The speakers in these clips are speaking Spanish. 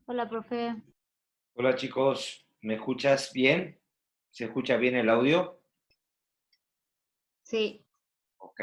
Hola, profe. Hola chicos, ¿me escuchas bien? ¿Se escucha bien el audio? Sí, Ok.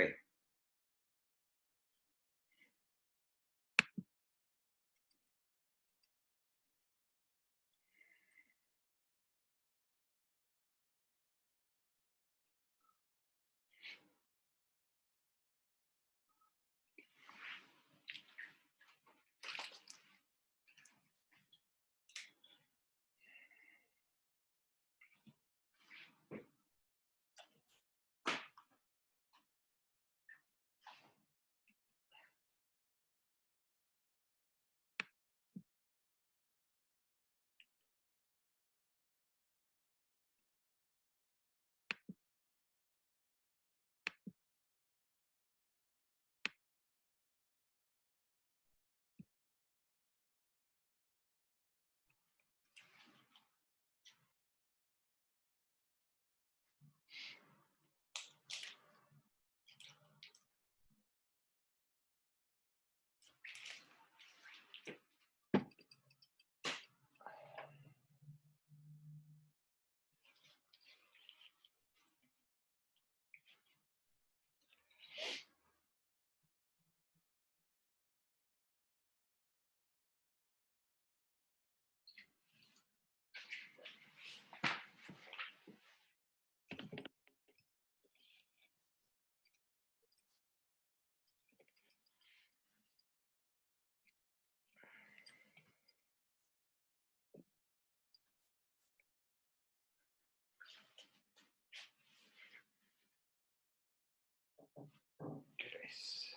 Tres.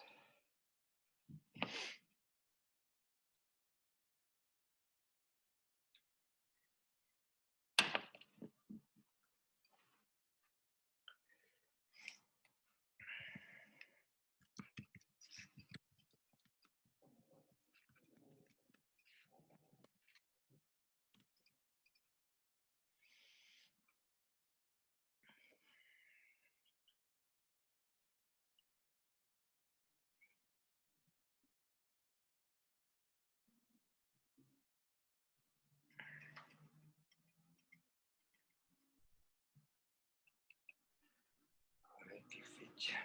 A ver qué fecha.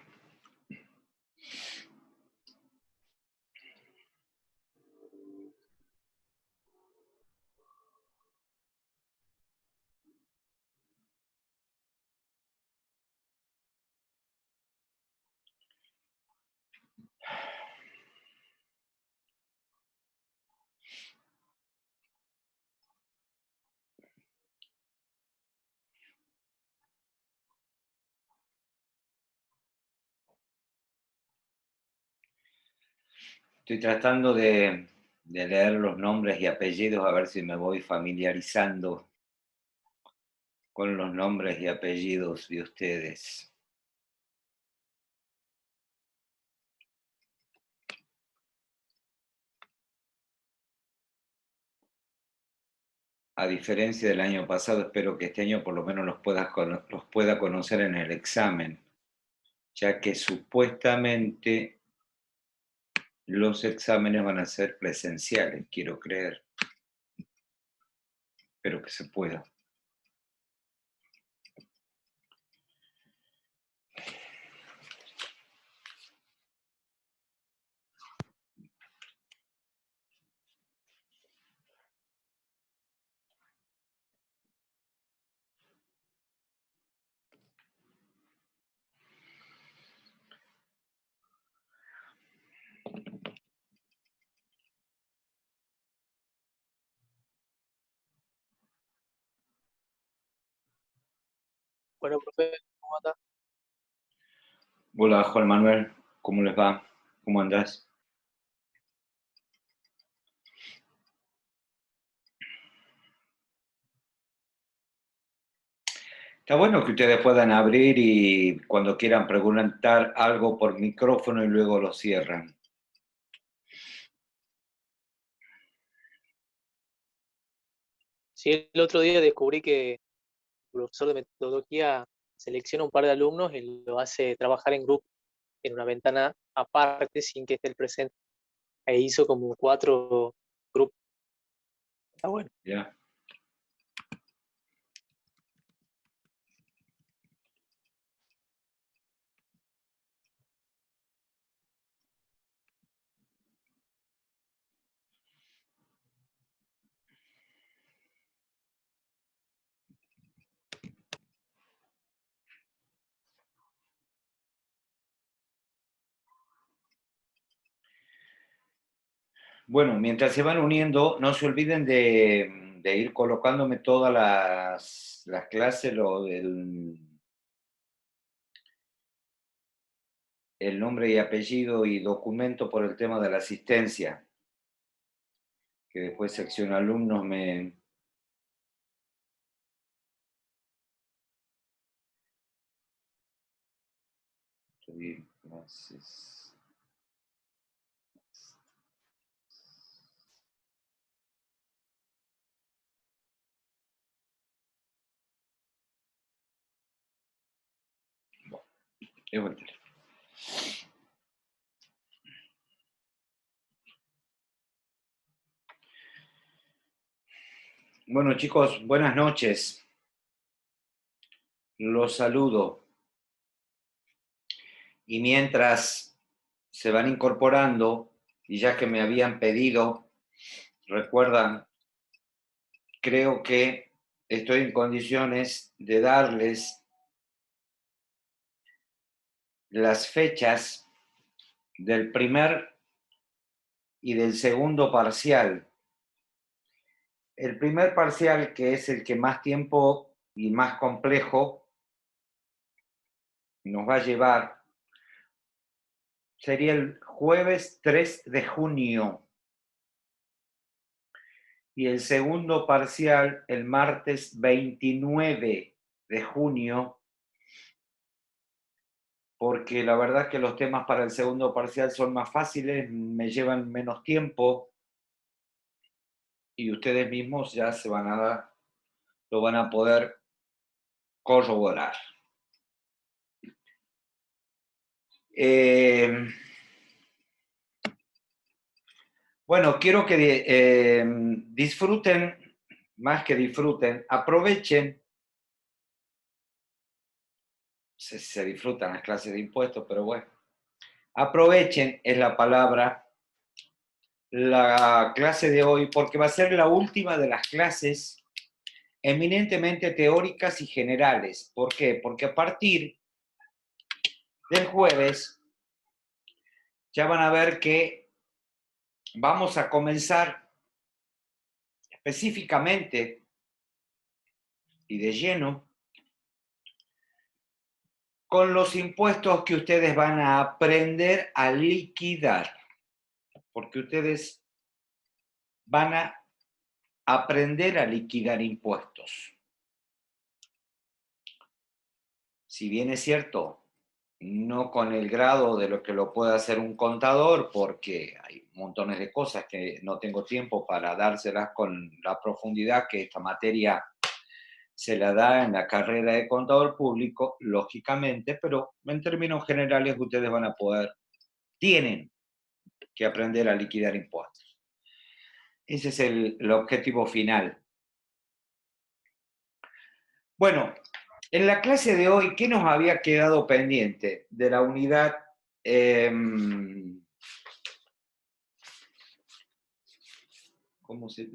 Estoy tratando de leer los nombres y apellidos a ver si me voy familiarizando con los nombres y apellidos de ustedes. A diferencia del año pasado, espero que este año por lo menos los pueda conocer en el examen, ya que supuestamente los exámenes van a ser presenciales, quiero creer. Espero que se pueda. Bueno, profe, ¿cómo anda? Hola Juan Manuel, ¿cómo les va? ¿Cómo andás? Está bueno que ustedes puedan abrir y cuando quieran preguntar algo por micrófono y luego lo cierran. Sí, el otro día descubrí que el profesor de metodología selecciona un par de alumnos y lo hace trabajar en grupo, en una ventana aparte, sin que esté el presente. E hizo como 4 grupos. Está bueno. ¿Ya? Bueno, mientras se van uniendo, no se olviden de ir colocándome todas las clases, el nombre y apellido y documento por el tema de la asistencia, que después sección alumnos me... Clases. Es bueno. Bueno, chicos, buenas noches. Los saludo. Y mientras se van incorporando, y ya que me habían pedido, recuerdan, creo que estoy en condiciones de darles las fechas del primer y del segundo parcial. El primer parcial, que es el que más tiempo y más complejo nos va a llevar, sería el jueves 3 de junio. Y el segundo parcial el martes 29 de junio, porque la verdad que los temas para el segundo parcial son más fáciles, me llevan menos tiempo y ustedes mismos ya lo van a poder corroborar. Bueno, quiero que disfruten, más que disfruten, aprovechen, se disfrutan las clases de impuestos, pero bueno, aprovechen es la palabra, la clase de hoy, porque va a ser la última de las clases eminentemente teóricas y generales. ¿Por qué? Porque a partir del jueves ya van a ver que vamos a comenzar específicamente y de lleno con los impuestos que ustedes van a aprender a liquidar, porque ustedes van a aprender a liquidar impuestos. Si bien es cierto, no con el grado de lo que lo puede hacer un contador, porque hay montones de cosas que no tengo tiempo para dárselas con la profundidad que esta materia se la da en la carrera de contador público, lógicamente, pero en términos generales ustedes van a poder, tienen que aprender a liquidar impuestos. Ese es el objetivo final. Bueno, en la clase de hoy, ¿qué nos había quedado pendiente de la unidad? De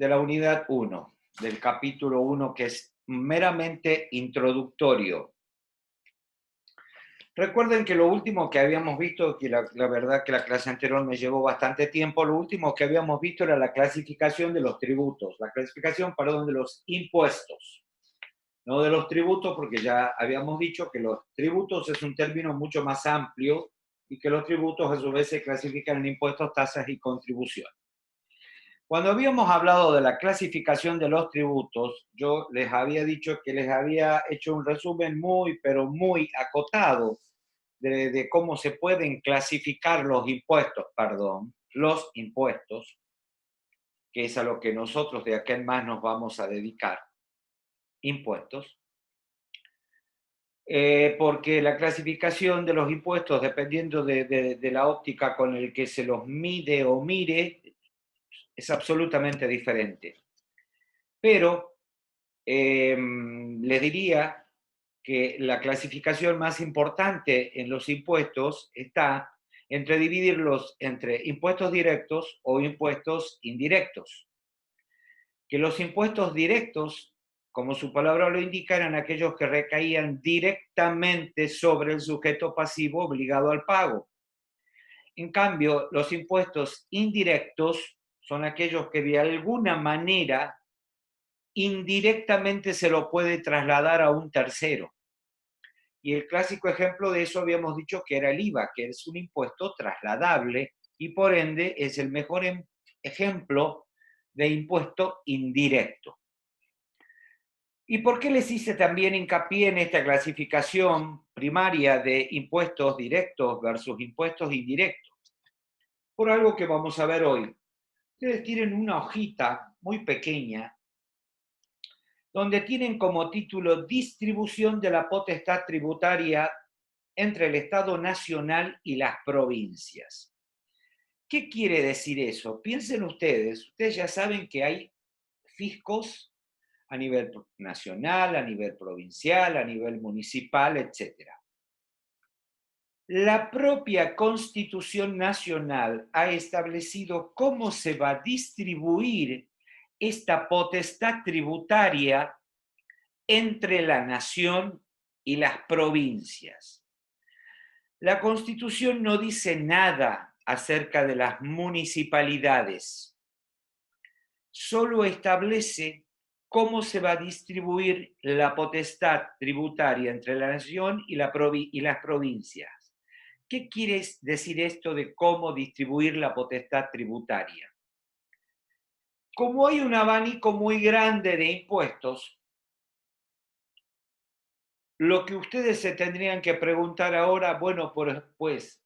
la unidad 1, del capítulo 1, que es meramente introductorio. Recuerden que lo último que habíamos visto, que la verdad que la clase anterior me llevó bastante tiempo, lo último que habíamos visto era la clasificación de los tributos, la clasificación, perdón, de los impuestos, no de los tributos, porque ya habíamos dicho que los tributos es un término mucho más amplio y que los tributos a su vez se clasifican en impuestos, tasas y contribuciones. Cuando habíamos hablado de la clasificación de los tributos, yo les había dicho que les había hecho un resumen muy, pero muy acotado de cómo se pueden clasificar los impuestos, que es a lo que nosotros de acá en más nos vamos a dedicar, impuestos, porque la clasificación de los impuestos, dependiendo de la óptica con el que se los mide o mire, es absolutamente diferente. Pero les diría que la clasificación más importante en los impuestos está entre dividirlos entre impuestos directos o impuestos indirectos. Que los impuestos directos, como su palabra lo indica, eran aquellos que recaían directamente sobre el sujeto pasivo obligado al pago. En cambio, los impuestos indirectos son aquellos que de alguna manera indirectamente se lo puede trasladar a un tercero. Y el clásico ejemplo de eso habíamos dicho que era el IVA, que es un impuesto trasladable y por ende es el mejor ejemplo de impuesto indirecto. ¿Y por qué les hice también hincapié en esta clasificación primaria de impuestos directos versus impuestos indirectos? Por algo que vamos a ver hoy. Ustedes tienen una hojita muy pequeña donde tienen como título Distribución de la potestad tributaria entre el Estado Nacional y las provincias. ¿Qué quiere decir eso? Piensen ustedes ya saben que hay fiscos a nivel nacional, a nivel provincial, a nivel municipal, etc. La propia Constitución Nacional ha establecido cómo se va a distribuir esta potestad tributaria entre la nación y las provincias. La Constitución no dice nada acerca de las municipalidades, solo establece cómo se va a distribuir la potestad tributaria entre la nación y las provincias. ¿Qué quiere decir esto de cómo distribuir la potestad tributaria? Como hay un abanico muy grande de impuestos, lo que ustedes se tendrían que preguntar ahora, bueno, pues,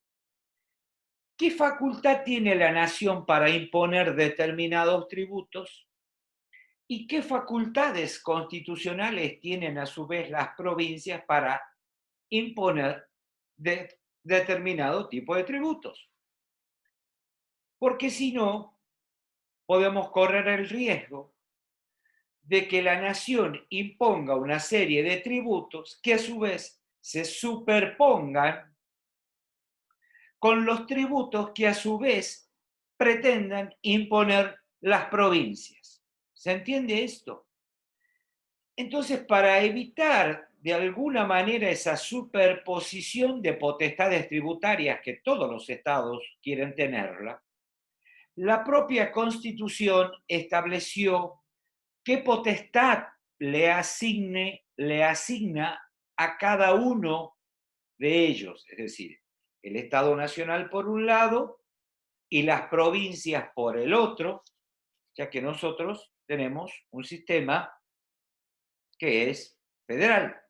¿qué facultad tiene la nación para imponer determinados tributos? ¿Y qué facultades constitucionales tienen a su vez las provincias para imponer determinado tipo de tributos? Porque si no, podemos correr el riesgo de que la nación imponga una serie de tributos que a su vez se superpongan con los tributos que a su vez pretendan imponer las provincias. ¿Se entiende esto? Entonces, para evitar de alguna manera esa superposición de potestades tributarias que todos los estados quieren tenerla, la propia Constitución estableció qué potestad le asigna a cada uno de ellos, es decir, el Estado Nacional por un lado y las provincias por el otro, ya que nosotros tenemos un sistema que es federal,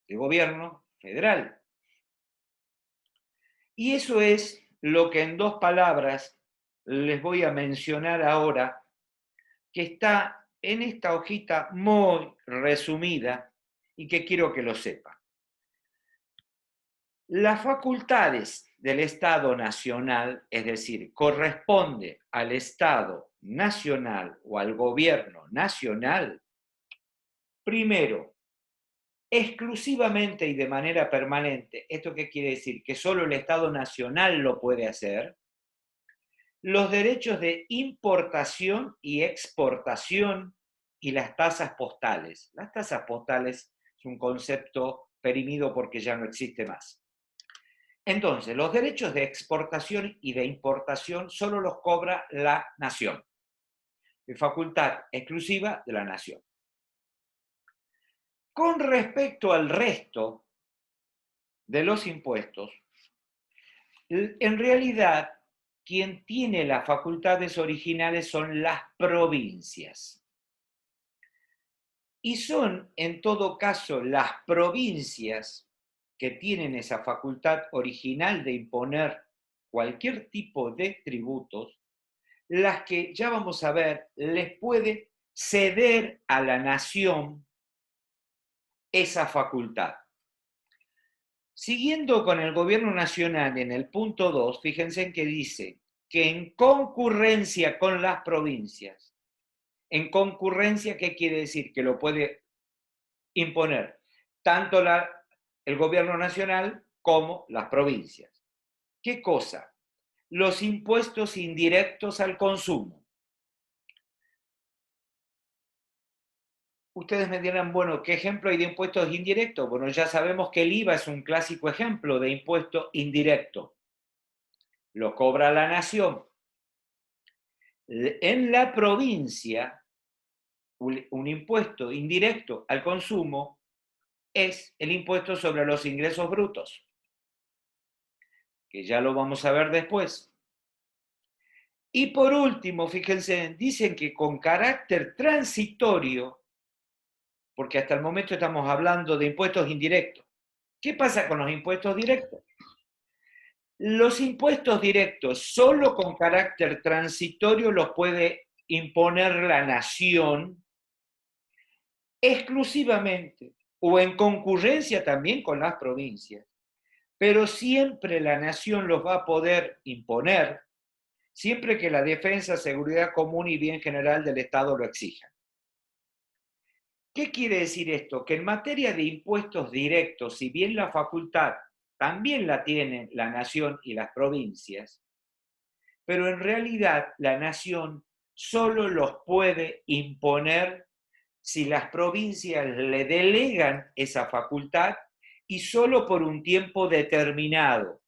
de gobierno federal. Y eso es lo que en dos palabras les voy a mencionar ahora, que está en esta hojita muy resumida y que quiero que lo sepan. Las facultades del Estado Nacional, es decir, corresponde al Estado Nacional o al Gobierno Nacional, primero, exclusivamente y de manera permanente. ¿Esto qué quiere decir? Que solo el Estado Nacional lo puede hacer. Los derechos de importación y exportación y las tasas postales. Las tasas postales es un concepto perimido porque ya no existe más. Entonces, los derechos de exportación y de importación solo los cobra la nación. Es facultad exclusiva de la nación. Con respecto al resto de los impuestos, en realidad, quien tiene las facultades originales son las provincias. Y son, en todo caso, las provincias que tienen esa facultad original de imponer cualquier tipo de tributos, las que, ya vamos a ver, les puede ceder a la nación esa facultad. Siguiendo con el gobierno nacional en el punto 2, fíjense en que dice que en concurrencia con las provincias En concurrencia, ¿qué quiere decir? Que lo puede imponer tanto el gobierno nacional como las provincias. ¿Qué cosa? Los impuestos indirectos al consumo. Ustedes me dirán, bueno, ¿qué ejemplo hay de impuestos indirectos? Bueno, ya sabemos que el IVA es un clásico ejemplo de impuesto indirecto. Lo cobra la nación. En la provincia, un impuesto indirecto al consumo es el impuesto sobre los ingresos brutos, que ya lo vamos a ver después. Y por último, fíjense, dicen que con carácter transitorio, porque hasta el momento estamos hablando de impuestos indirectos. ¿Qué pasa con los impuestos directos? Los impuestos directos solo con carácter transitorio los puede imponer la nación exclusivamente o en concurrencia también con las provincias, pero siempre la nación los va a poder imponer siempre que la defensa, seguridad común y bien general del Estado lo exijan. ¿Qué quiere decir esto? Que en materia de impuestos directos, si bien la facultad también la tienen la nación y las provincias, pero en realidad la nación solo los puede imponer si las provincias le delegan esa facultad y solo por un tiempo determinado.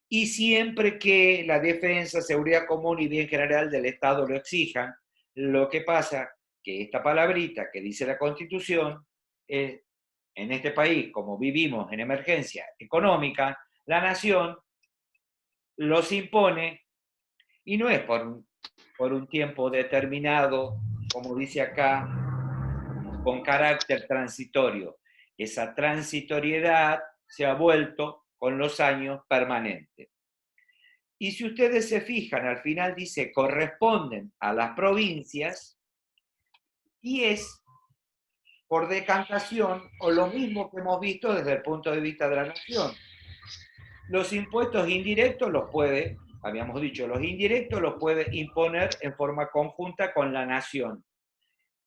Y siempre que la defensa, seguridad común y bien general del Estado lo exijan, lo que pasa que esta palabrita que dice la Constitución, en este país, como vivimos en emergencia económica, la nación los impone y no es por un tiempo determinado, como dice acá, con carácter transitorio. Esa transitoriedad se ha vuelto con los años permanente. Y si ustedes se fijan, al final dice corresponden a las provincias y es por decantación o lo mismo que hemos visto desde el punto de vista de la nación. Los impuestos indirectos los puede, habíamos dicho, los indirectos los puede imponer en forma conjunta con la nación.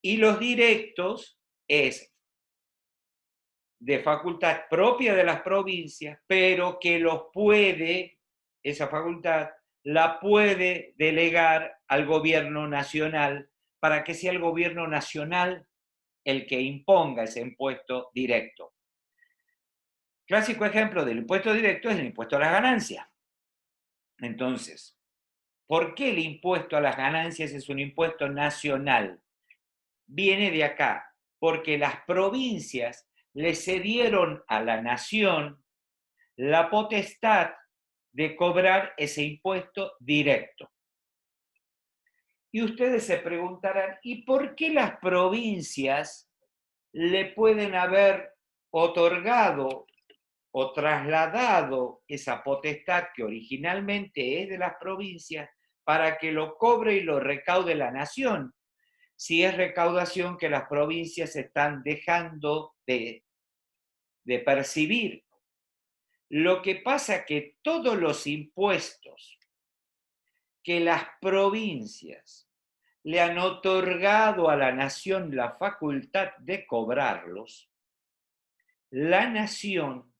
Y los directos es de facultad propia de las provincias, pero que los puede, esa facultad, la puede delegar al gobierno nacional para que sea el gobierno nacional el que imponga ese impuesto directo. Clásico ejemplo del impuesto directo es el impuesto a las ganancias. Entonces, ¿por qué el impuesto a las ganancias es un impuesto nacional? Viene de acá, porque las provincias le cedieron a la nación la potestad de cobrar ese impuesto directo. Y ustedes se preguntarán, ¿y por qué las provincias le pueden haber otorgado o trasladado esa potestad que originalmente es de las provincias para que lo cobre y lo recaude la nación? Si es recaudación que las provincias están dejando de percibir. Lo que pasa es que todos los impuestos que las provincias le han otorgado a la nación la facultad de cobrarlos, la nación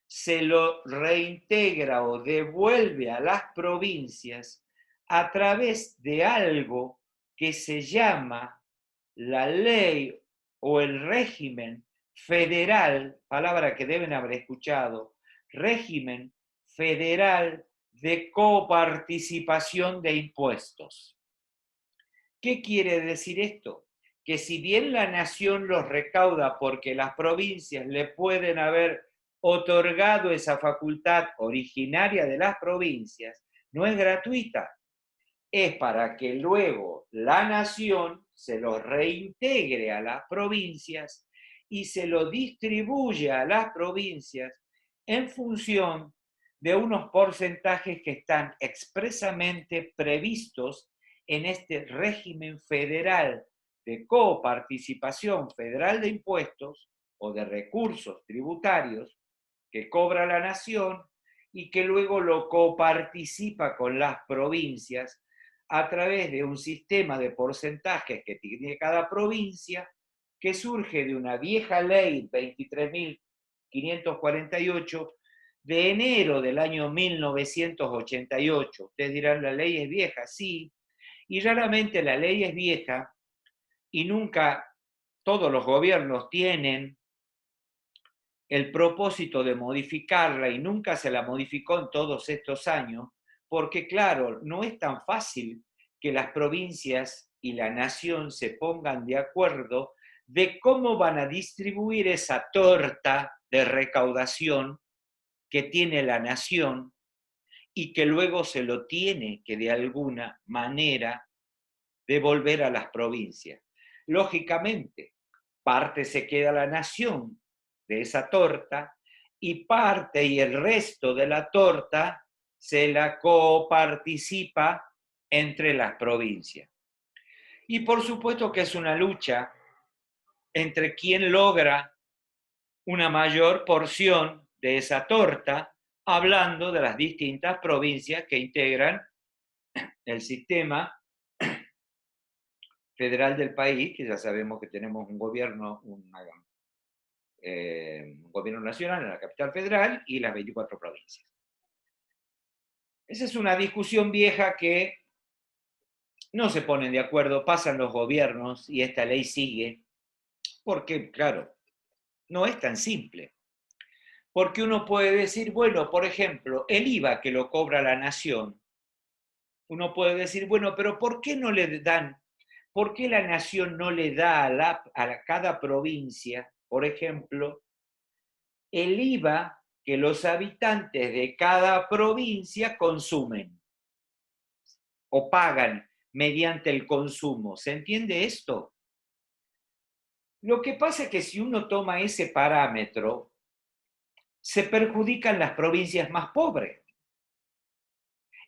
se lo reintegra o devuelve a las provincias a través de algo que se llama la ley o el régimen federal, palabra que deben haber escuchado, régimen federal de coparticipación de impuestos. ¿Qué quiere decir esto? Que si bien la nación los recauda porque las provincias le pueden haber otorgado esa facultad originaria de las provincias, no es gratuita, es para que luego la nación se lo reintegre a las provincias y se lo distribuya a las provincias en función de unos porcentajes que están expresamente previstos en este régimen federal de coparticipación federal de impuestos o de recursos tributarios que cobra la nación y que luego lo coparticipa con las provincias a través de un sistema de porcentajes que tiene cada provincia, que surge de una vieja ley 23.548 de enero del año 1988. Ustedes dirán, la ley es vieja, sí, y raramente la ley es vieja y nunca todos los gobiernos tienen el propósito de modificarla y nunca se la modificó en todos estos años, porque claro, no es tan fácil que las provincias y la nación se pongan de acuerdo de cómo van a distribuir esa torta de recaudación que tiene la nación y que luego se lo tiene que de alguna manera devolver a las provincias. Lógicamente, parte se queda la nación de esa torta y parte y el resto de la torta se la coparticipa entre las provincias. Y por supuesto que es una lucha entre quien logra una mayor porción de esa torta, hablando de las distintas provincias que integran el sistema federal del país, que ya sabemos que tenemos un gobierno nacional en la capital federal y las 24 provincias. Esa es una discusión vieja que no se ponen de acuerdo, pasan los gobiernos y esta ley sigue, porque, claro, no es tan simple. Porque uno puede decir, bueno, por ejemplo, el IVA que lo cobra la nación, uno puede decir, bueno, pero ¿por qué no le dan, por qué la nación no le da a cada provincia, por ejemplo, el IVA que los habitantes de cada provincia consumen o pagan mediante el consumo? ¿Se entiende esto? Lo que pasa es que si uno toma ese parámetro, se perjudican las provincias más pobres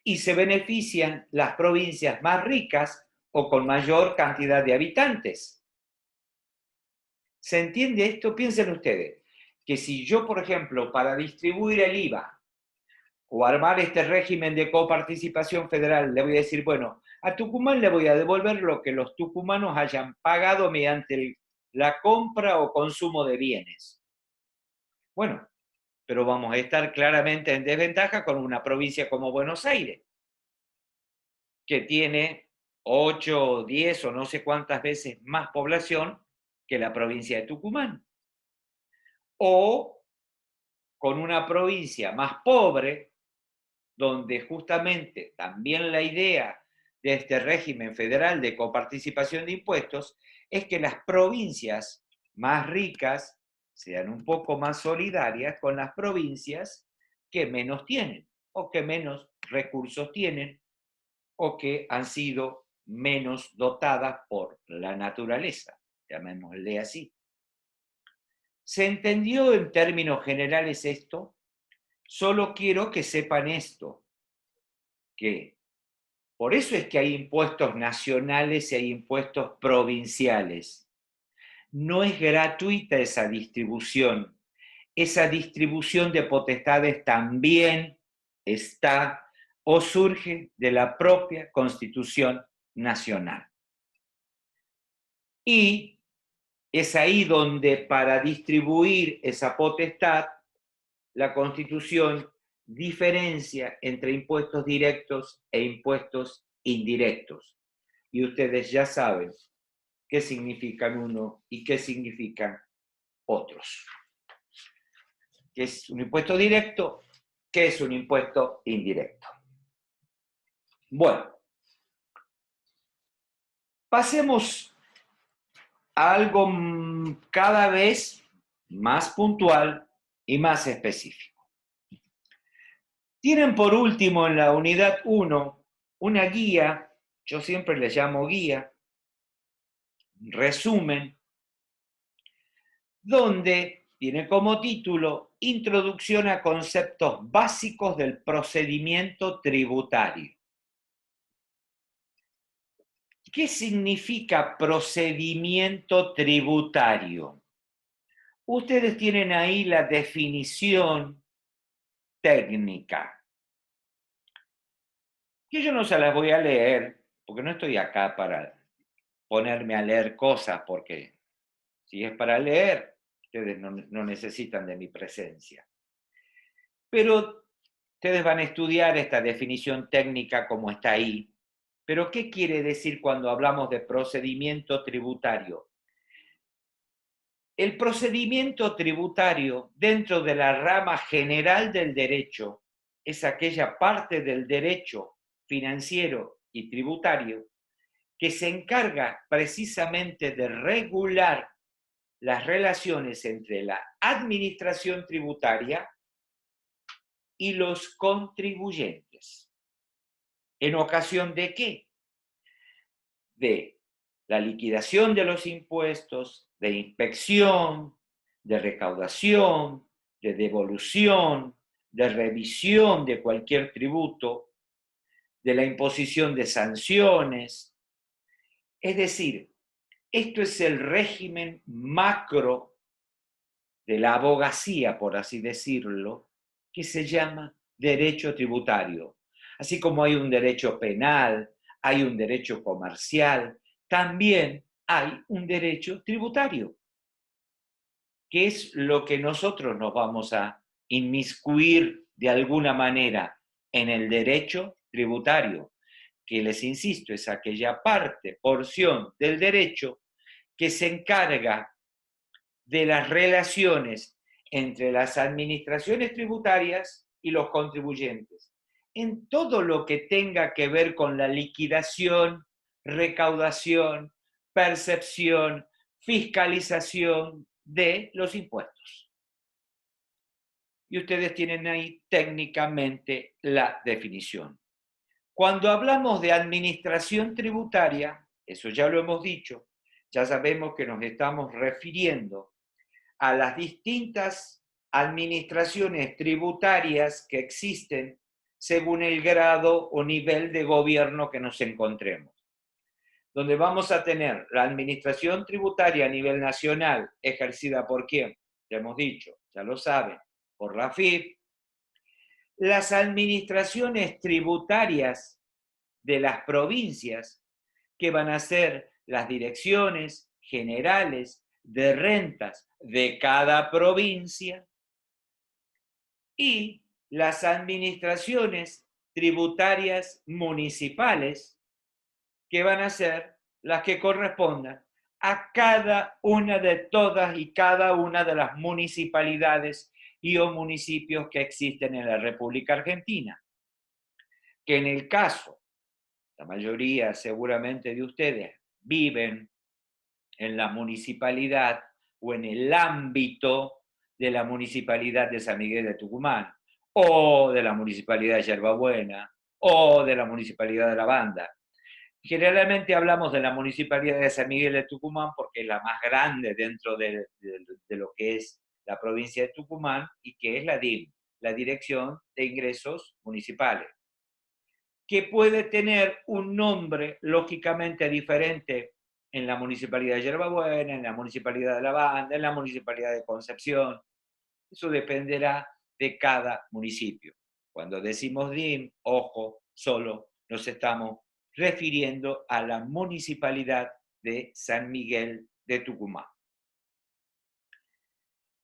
y se benefician las provincias más ricas o con mayor cantidad de habitantes. ¿Se entiende esto? Piensen ustedes, que si yo, por ejemplo, para distribuir el IVA o armar este régimen de coparticipación federal, le voy a decir, bueno, a Tucumán le voy a devolver lo que los tucumanos hayan pagado mediante la compra o consumo de bienes. Bueno, pero vamos a estar claramente en desventaja con una provincia como Buenos Aires, que tiene 8, 10 o no sé cuántas veces más población que la provincia de Tucumán. O con una provincia más pobre, donde justamente también la idea de este régimen federal de coparticipación de impuestos es que las provincias más ricas sean un poco más solidarias con las provincias que menos tienen o que menos recursos tienen o que han sido menos dotadas por la naturaleza, llamémosle así. ¿Se entendió en términos generales esto? Solo quiero que sepan esto, que por eso es que hay impuestos nacionales y hay impuestos provinciales. No es gratuita esa distribución. Esa distribución de potestades también está o surge de la propia Constitución Nacional. Y es ahí donde para distribuir esa potestad, la Constitución diferencia entre impuestos directos e impuestos indirectos. Y ustedes ya saben qué significan uno y qué significan otros. ¿Qué es un impuesto directo? ¿Qué es un impuesto indirecto? Bueno, pasemos a algo cada vez más puntual y más específico. Tienen por último en la unidad 1 una guía, yo siempre le llamo guía, resumen, donde tiene como título Introducción a conceptos básicos del procedimiento tributario. ¿Qué significa procedimiento tributario? Ustedes tienen ahí la definición técnica, que yo no se las voy a leer, porque no estoy acá para ponerme a leer cosas, porque si es para leer, ustedes no necesitan de mi presencia. Pero ustedes van a estudiar esta definición técnica como está ahí. Pero ¿qué quiere decir cuando hablamos de procedimiento tributario? El procedimiento tributario dentro de la rama general del derecho es aquella parte del derecho financiero y tributario que se encarga precisamente de regular las relaciones entre la administración tributaria y los contribuyentes. ¿En ocasión de qué? De la liquidación de los impuestos, de inspección, de recaudación, de devolución, de revisión de cualquier tributo, de la imposición de sanciones. Es decir, esto es el régimen macro de la abogacía, por así decirlo, que se llama derecho tributario. Así como hay un derecho penal, hay un derecho comercial, también hay un derecho tributario, que es lo que nosotros nos vamos a inmiscuir de alguna manera en el derecho tributario, que les insisto, es aquella parte, porción del derecho que se encarga de las relaciones entre las administraciones tributarias y los contribuyentes, en todo lo que tenga que ver con la liquidación, recaudación, percepción, fiscalización de los impuestos. Y ustedes tienen ahí técnicamente la definición. Cuando hablamos de administración tributaria, eso ya lo hemos dicho, ya sabemos que nos estamos refiriendo a las distintas administraciones tributarias que existen según el grado o nivel de gobierno que nos encontremos. Donde vamos a tener la administración tributaria a nivel nacional, ejercida por quién, ya hemos dicho, ya lo saben, por la FIP. Las administraciones tributarias de las provincias, que van a ser las direcciones generales de rentas de cada provincia, y las administraciones tributarias municipales, que van a ser las que correspondan a cada una de todas y cada una de las municipalidades y o municipios que existen en la República Argentina. Que en el caso, la mayoría seguramente de ustedes viven en la municipalidad o en el ámbito de la municipalidad de San Miguel de Tucumán, o de la municipalidad de Yerbabuena, o de la municipalidad de La Banda. Generalmente hablamos de la municipalidad de San Miguel de Tucumán porque es la más grande dentro de lo que es la provincia de Tucumán y que es la DIM, la Dirección de Ingresos Municipales, que puede tener un nombre lógicamente diferente en la municipalidad de Yerbabuena, en la municipalidad de La Banda, en la municipalidad de Concepción. Eso dependerá de cada municipio. Cuando decimos DIM, ojo, solo nos estamos refiriendo a la municipalidad de San Miguel de Tucumán.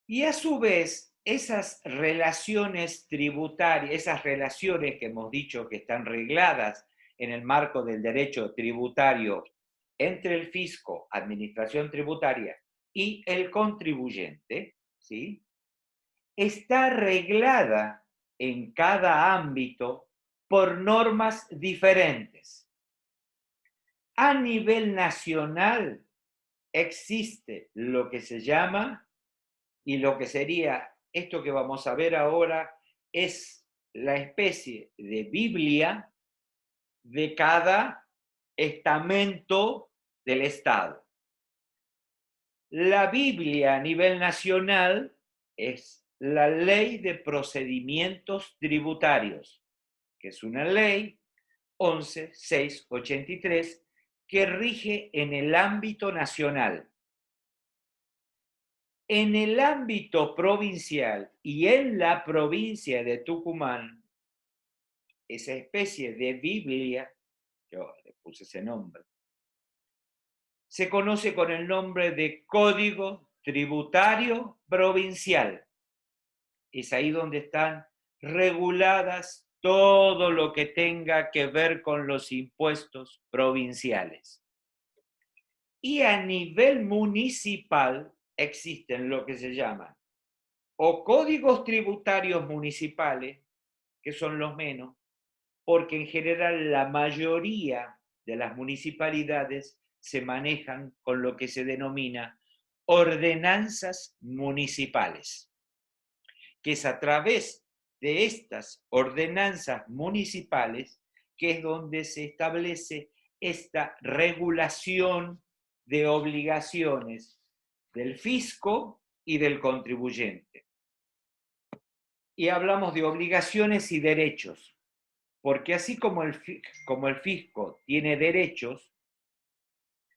Y a su vez, esas relaciones tributarias, esas relaciones que hemos dicho que están regladas en el marco del derecho tributario entre el fisco, administración tributaria, y el contribuyente, ¿sí?, está reglada en cada ámbito por normas diferentes. A nivel nacional existe lo que se llama, y lo que sería esto que vamos a ver ahora, es la especie de Biblia de cada estamento del Estado. La Biblia a nivel nacional es la Ley de Procedimientos Tributarios, que es una ley 11.683 que rige en el ámbito nacional. En el ámbito provincial y en la provincia de Tucumán, esa especie de Biblia yo le puse ese nombre, se conoce con el nombre de Código Tributario Provincial. Es ahí donde están reguladas todo lo que tenga que ver con los impuestos provinciales. Y a nivel municipal existen lo que se llaman o códigos tributarios municipales, que son los menos, porque en general la mayoría de las municipalidades se manejan con lo que se denomina ordenanzas municipales, que es a través de estas ordenanzas municipales que es donde se establece esta regulación de obligaciones del fisco y del contribuyente. Y hablamos de obligaciones y derechos, porque así como el fisco tiene derechos,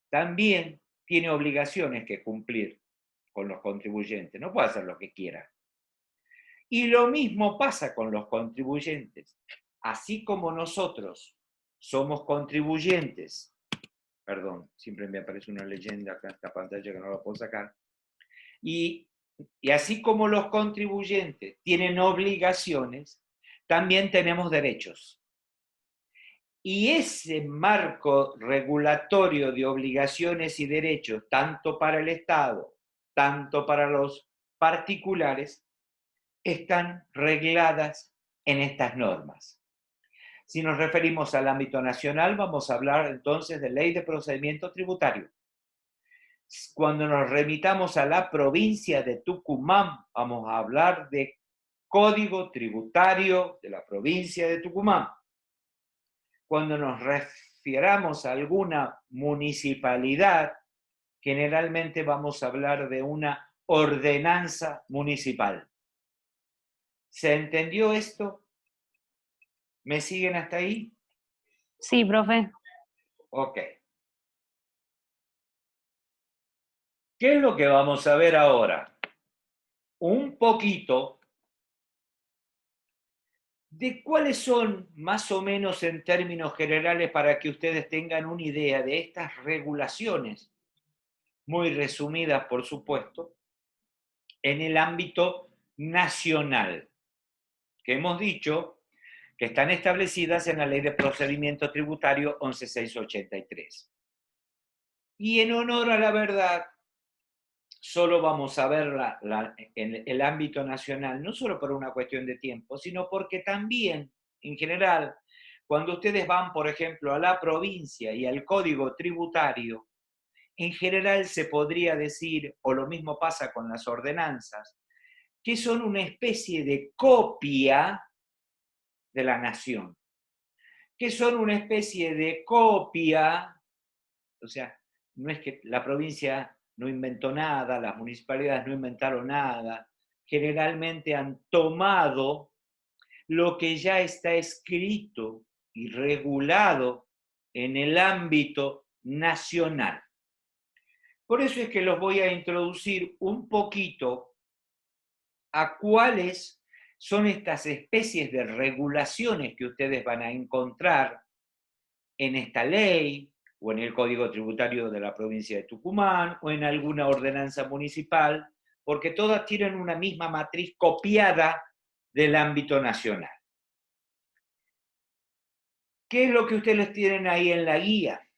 también tiene obligaciones que cumplir con los contribuyentes, no puede hacer lo que quiera. Y lo mismo pasa con los contribuyentes. Así como nosotros somos contribuyentes, perdón, siempre me aparece una leyenda acá en esta pantalla que no la puedo sacar, y así como los contribuyentes tienen obligaciones, también tenemos derechos. Y ese marco regulatorio de obligaciones y derechos, tanto para el Estado, tanto para los particulares, están regladas en estas normas. Si nos referimos al ámbito nacional, vamos a hablar entonces de Ley de Procedimiento Tributario. Cuando nos remitamos a la provincia de Tucumán, vamos a hablar de Código Tributario de la provincia de Tucumán. Cuando nos refiramos a alguna municipalidad, generalmente vamos a hablar de una ordenanza municipal. ¿Se entendió esto? ¿Me siguen hasta ahí? Sí, profe. Ok. ¿Qué es lo que vamos a ver ahora? Un poquito de cuáles son, más o menos en términos generales, para que ustedes tengan una idea de estas regulaciones, muy resumidas, por supuesto, en el ámbito nacional, que hemos dicho que están establecidas en la Ley de Procedimiento Tributario 11683. Y en honor a la verdad, solo vamos a ver en el ámbito nacional, no solo por una cuestión de tiempo, sino porque también, en general, cuando ustedes van, por ejemplo, a la provincia y al código tributario, en general se podría decir, o lo mismo pasa con las ordenanzas, que son una especie de copia de la nación, que son una especie de copia, o sea, no es que la provincia no inventó nada, las municipalidades no inventaron nada, generalmente han tomado lo que ya está escrito y regulado en el ámbito nacional. Por eso es que los voy a introducir un poquito a cuáles son estas especies de regulaciones que ustedes van a encontrar en esta ley, o en el Código Tributario de la provincia de Tucumán, o en alguna ordenanza municipal, porque todas tienen una misma matriz copiada del ámbito nacional. ¿Qué es lo que ustedes tienen ahí en la guía?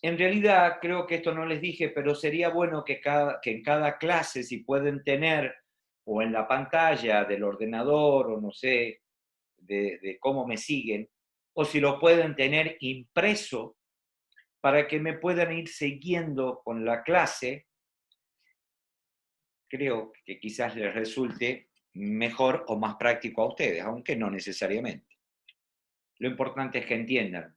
En realidad, creo que esto no les dije, pero sería bueno que en cada clase, si pueden tener, o en la pantalla del ordenador, o no sé, de cómo me siguen, o si lo pueden tener impreso, para que me puedan ir siguiendo con la clase, creo que quizás les resulte mejor o más práctico a ustedes, aunque no necesariamente. Lo importante es que entiendan,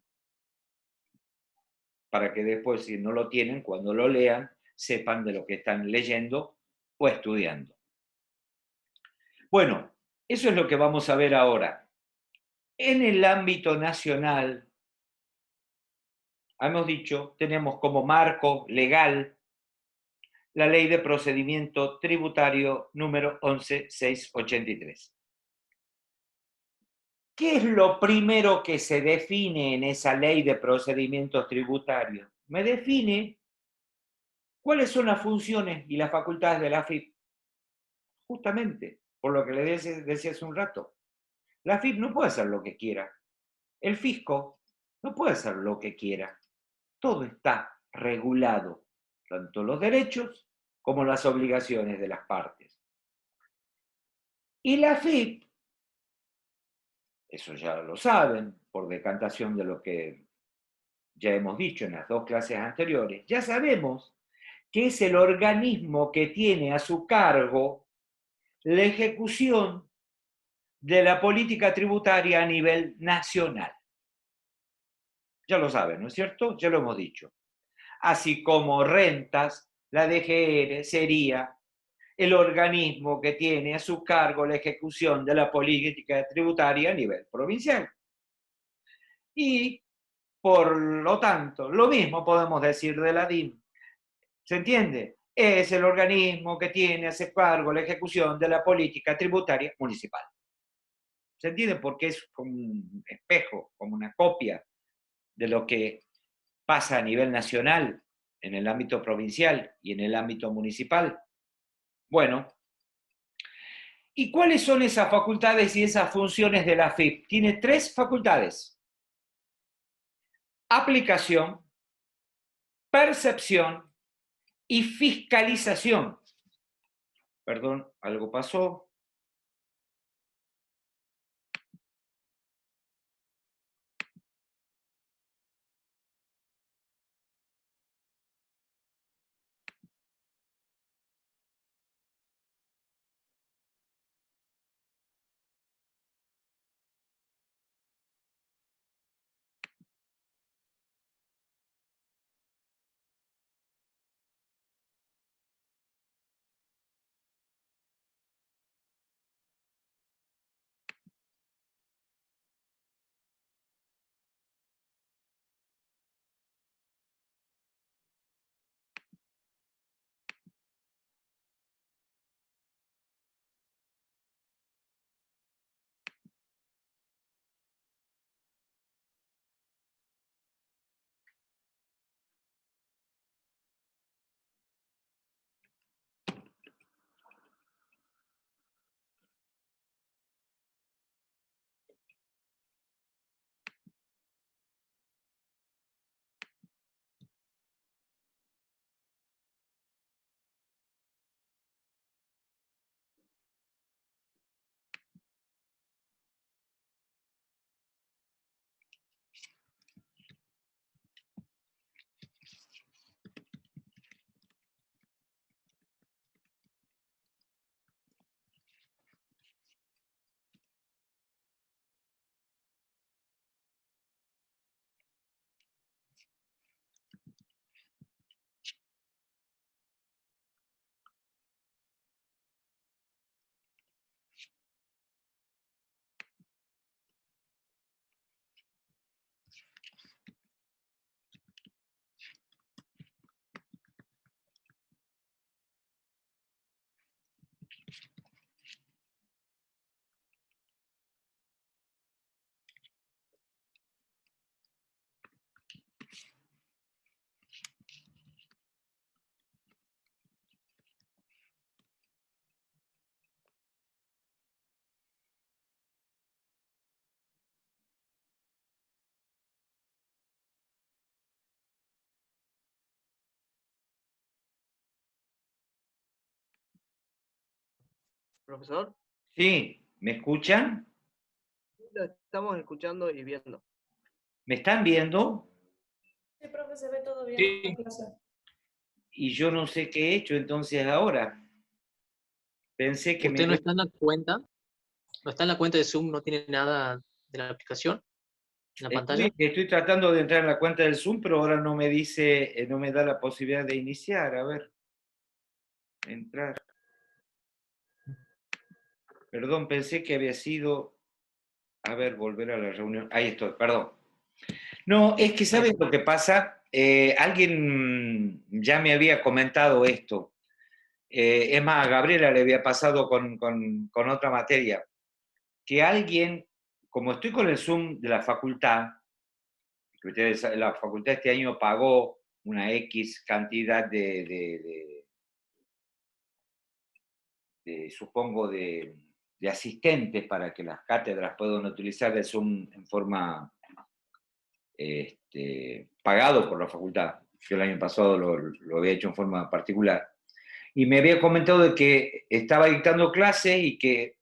para que después, si no lo tienen, cuando lo lean, sepan de lo que están leyendo o estudiando. Bueno, eso es lo que vamos a ver ahora. En el ámbito nacional, hemos dicho, tenemos como marco legal la Ley de Procedimiento Tributario número 11683. ¿Qué es lo primero que se define en esa ley de procedimientos tributarios? Me define cuáles son las funciones y las facultades de la AFIP. Justamente, por lo que le decía hace un rato. La AFIP no puede hacer lo que quiera. El fisco no puede hacer lo que quiera. Todo está regulado, tanto los derechos como las obligaciones de las partes. Y la AFIP, eso ya lo saben, por decantación de lo que ya hemos dicho en las dos clases anteriores, ya sabemos que es el organismo que tiene a su cargo la ejecución de la política tributaria a nivel nacional. Ya lo saben, ¿no es cierto? Ya lo hemos dicho. Así como rentas, la DGR sería el organismo que tiene a su cargo la ejecución de la política tributaria a nivel provincial. Y, por lo tanto, lo mismo podemos decir de la DIM. ¿Se entiende? Es el organismo que tiene a su cargo la ejecución de la política tributaria municipal. ¿Se entiende? Porque es como un espejo, como una copia de lo que pasa a nivel nacional, en el ámbito provincial y en el ámbito municipal. Bueno, ¿y cuáles son esas facultades y esas funciones de la AFIP? Tiene 3 facultades: aplicación, percepción y fiscalización. Perdón, algo pasó. Profesor, Sí, ¿me escuchan? lo estamos escuchando y viendo. ¿Me están viendo? Sí, profe, se ve todo bien Sí. en clase. Y yo no sé qué he hecho entonces ahora. Pensé que ¿Usted me... no está en la cuenta? ¿No está en la cuenta de Zoom? ¿No tiene nada de la aplicación en la pantalla? Estoy tratando de entrar en la cuenta del Zoom, pero ahora no me dice, no me da la posibilidad de iniciar. A ver. Entrar. Perdón, pensé que había sido... A ver, volver a la reunión. Ahí estoy, perdón. No, es que ¿sabes lo que pasa? Alguien ya me había comentado esto. Es más, a Gabriela le había pasado con otra materia. Que alguien como estoy con el Zoom de la facultad, que ustedes saben, la facultad este año pagó una X cantidad supongo, de asistentes para que las cátedras puedan utilizar el Zoom en forma pagado por la facultad. Yo el año pasado lo había hecho en forma particular. Y me había comentado de que estaba dictando clases y que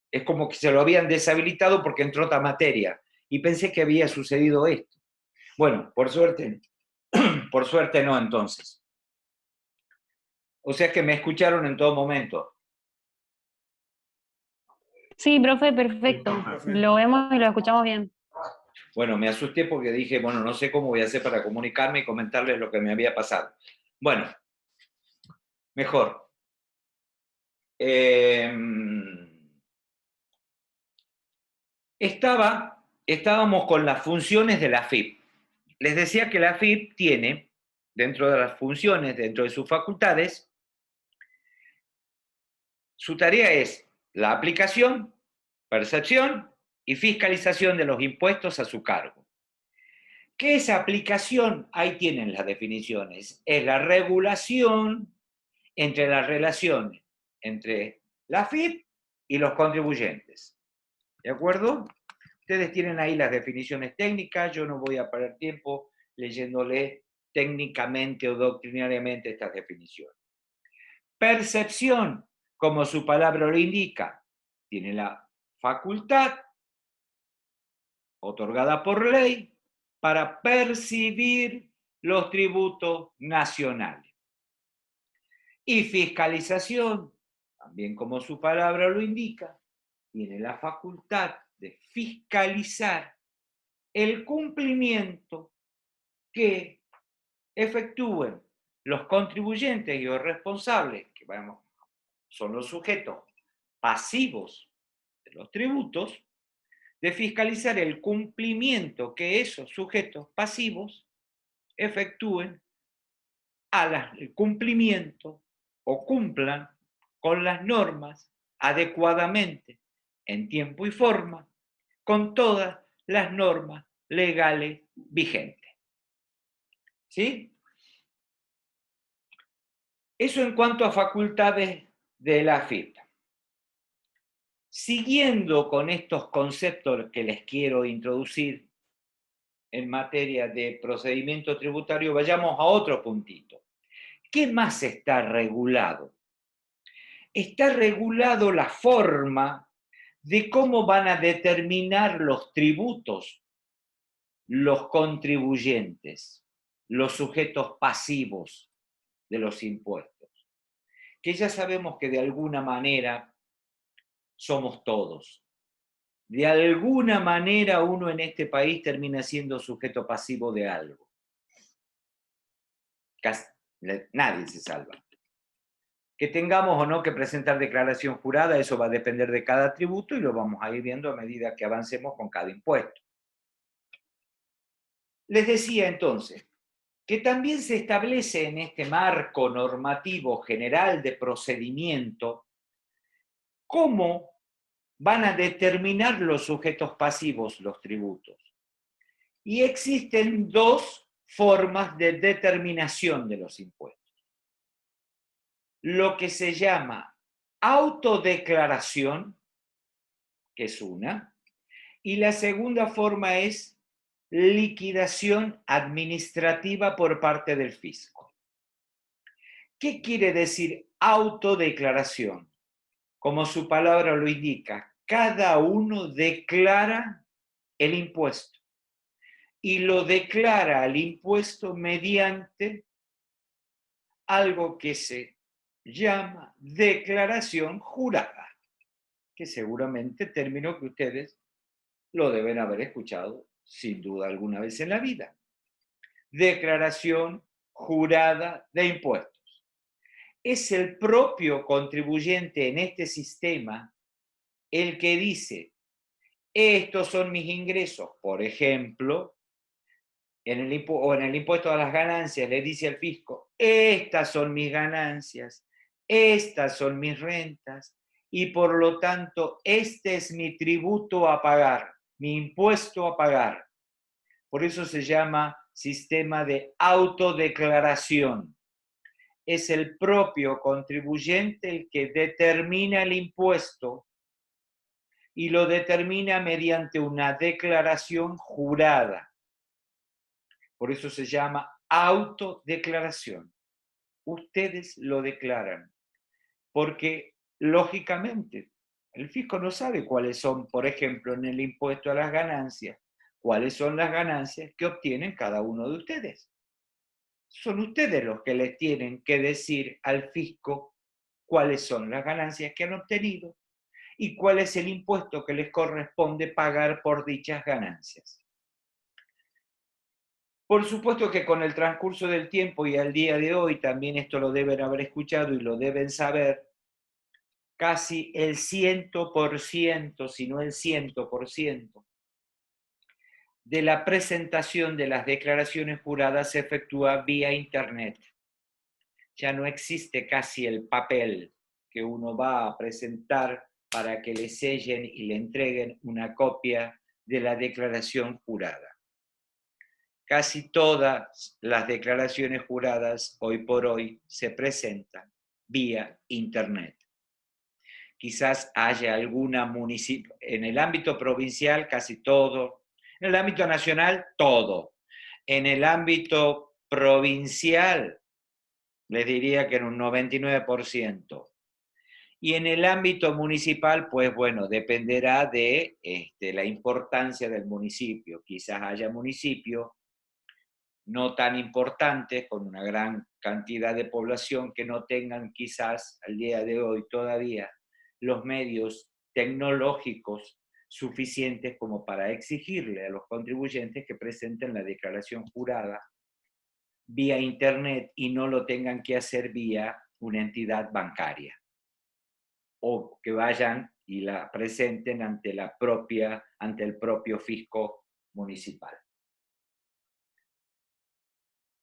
es como que se lo habían deshabilitado porque entró otra materia. Y pensé que había sucedido esto. Bueno, por suerte no entonces. O sea que me escucharon en todo momento. Sí, profe, perfecto. Lo vemos y lo escuchamos bien. Bueno, me asusté porque dije, bueno, no sé cómo voy a hacer para comunicarme y comentarles lo que me había pasado. Bueno, mejor. Estábamos con las funciones de la FIP. Les decía que la FIP tiene, dentro de las funciones, dentro de sus facultades, su tarea es la aplicación, percepción y fiscalización de los impuestos a su cargo. ¿Qué es aplicación? Ahí tienen las definiciones. Es la regulación entre las relaciones entre la FIP y los contribuyentes. ¿De acuerdo? Ustedes tienen ahí las definiciones técnicas, yo no voy a perder tiempo leyéndole técnicamente o doctrinariamente estas definiciones. Percepción, como su palabra lo indica, tiene la facultad otorgada por ley para percibir los tributos nacionales. Y fiscalización, también como su palabra lo indica, tiene la facultad de fiscalizar el cumplimiento que efectúen los contribuyentes y los responsables, que son los sujetos pasivos de los tributos, de fiscalizar el cumplimiento que esos sujetos pasivos efectúen el cumplimiento o cumplan con las normas adecuadamente, en tiempo y forma, con todas las normas legales vigentes. ¿Sí? Eso en cuanto a facultades de la FIP. Siguiendo con estos conceptos que les quiero introducir en materia de procedimiento tributario, vayamos a otro puntito. ¿Qué más está regulado? Está regulado la forma de cómo van a determinar los tributos los contribuyentes, los sujetos pasivos de los impuestos, que ya sabemos que de alguna manera somos todos. De alguna manera uno en este país termina siendo sujeto pasivo de algo. Nadie se salva. Que tengamos o no que presentar declaración jurada, eso va a depender de cada tributo y lo vamos a ir viendo a medida que avancemos con cada impuesto. Les decía entonces que también se establece en este marco normativo general de procedimiento cómo van a determinar los sujetos pasivos los tributos. Y existen dos formas de determinación de los impuestos. Lo que se llama autodeclaración, que es una, y la segunda forma es liquidación administrativa por parte del fisco. ¿Qué quiere decir autodeclaración? Como su palabra lo indica, cada uno declara el impuesto y lo declara al impuesto mediante algo que se llama declaración jurada, que seguramente término que ustedes lo deben haber escuchado sin duda alguna vez en la vida. Declaración jurada de impuestos. Es el propio contribuyente en este sistema el que dice, estos son mis ingresos, por ejemplo, en el impuesto a las ganancias le dice al fisco, estas son mis ganancias, estas son mis rentas, y por lo tanto este es mi tributo a pagar, mi impuesto a pagar. Por eso se llama sistema de autodeclaración. Es el propio contribuyente el que determina el impuesto y lo determina mediante una declaración jurada. Por eso se llama autodeclaración. Ustedes lo declaran, porque lógicamente el fisco no sabe cuáles son, por ejemplo, en el impuesto a las ganancias, cuáles son las ganancias que obtienen cada uno de ustedes. Son ustedes los que les tienen que decir al fisco cuáles son las ganancias que han obtenido y cuál es el impuesto que les corresponde pagar por dichas ganancias. Por supuesto que con el transcurso del tiempo y al día de hoy, también esto lo deben haber escuchado y lo deben saber, casi el 100%, si no el 100%, de la presentación de las declaraciones juradas se efectúa vía Internet. Ya no existe casi el papel que uno va a presentar para que le sellen y le entreguen una copia de la declaración jurada. Casi todas las declaraciones juradas hoy por hoy se presentan vía Internet. Quizás haya alguna municipio, en el ámbito provincial casi todo, en el ámbito nacional todo, en el ámbito provincial les diría que en un 99%. Y en el ámbito municipal, pues bueno, dependerá de la importancia del municipio. Quizás haya municipios no tan importantes, con una gran cantidad de población, que no tengan quizás al día de hoy todavía los medios tecnológicos suficientes como para exigirle a los contribuyentes que presenten la declaración jurada vía Internet y no lo tengan que hacer vía una entidad bancaria. O que vayan y la presenten ante el propio fisco municipal.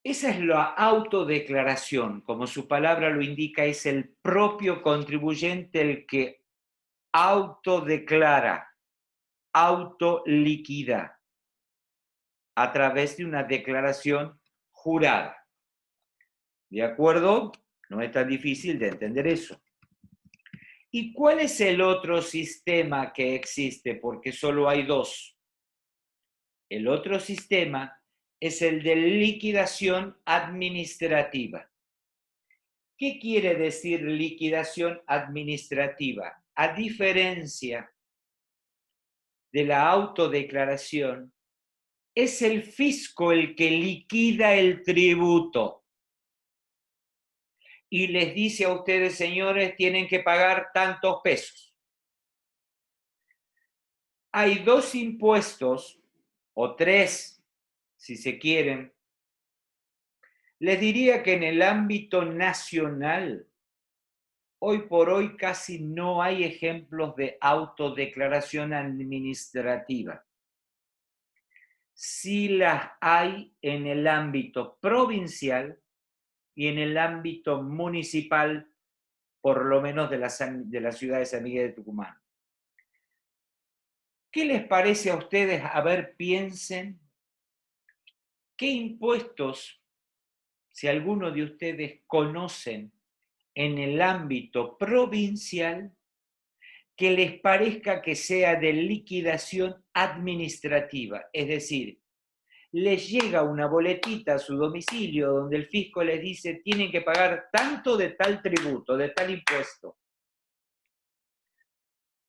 Esa es la autodeclaración, como su palabra lo indica, es el propio contribuyente el que autodeclara, autoliquida, a través de una declaración jurada. ¿De acuerdo? No es tan difícil de entender eso. ¿Y cuál es el otro sistema que existe? Porque solo hay dos. El otro sistema es el de liquidación administrativa. ¿Qué quiere decir liquidación administrativa? A diferencia de la autodeclaración, es el fisco el que liquida el tributo y les dice a ustedes, señores, tienen que pagar tantos pesos. Hay dos impuestos, o tres, si se quieren. Les diría que en el ámbito nacional, hoy por hoy casi no hay ejemplos de autodeclaración administrativa. Sí las hay en el ámbito provincial y en el ámbito municipal, por lo menos de la ciudad de San Miguel de Tucumán. ¿Qué les parece a ustedes? A ver, piensen, ¿qué impuestos, si alguno de ustedes conocen en el ámbito provincial, que les parezca que sea de liquidación administrativa? Es decir, les llega una boletita a su domicilio donde el fisco les dice tienen que pagar tanto de tal tributo, de tal impuesto.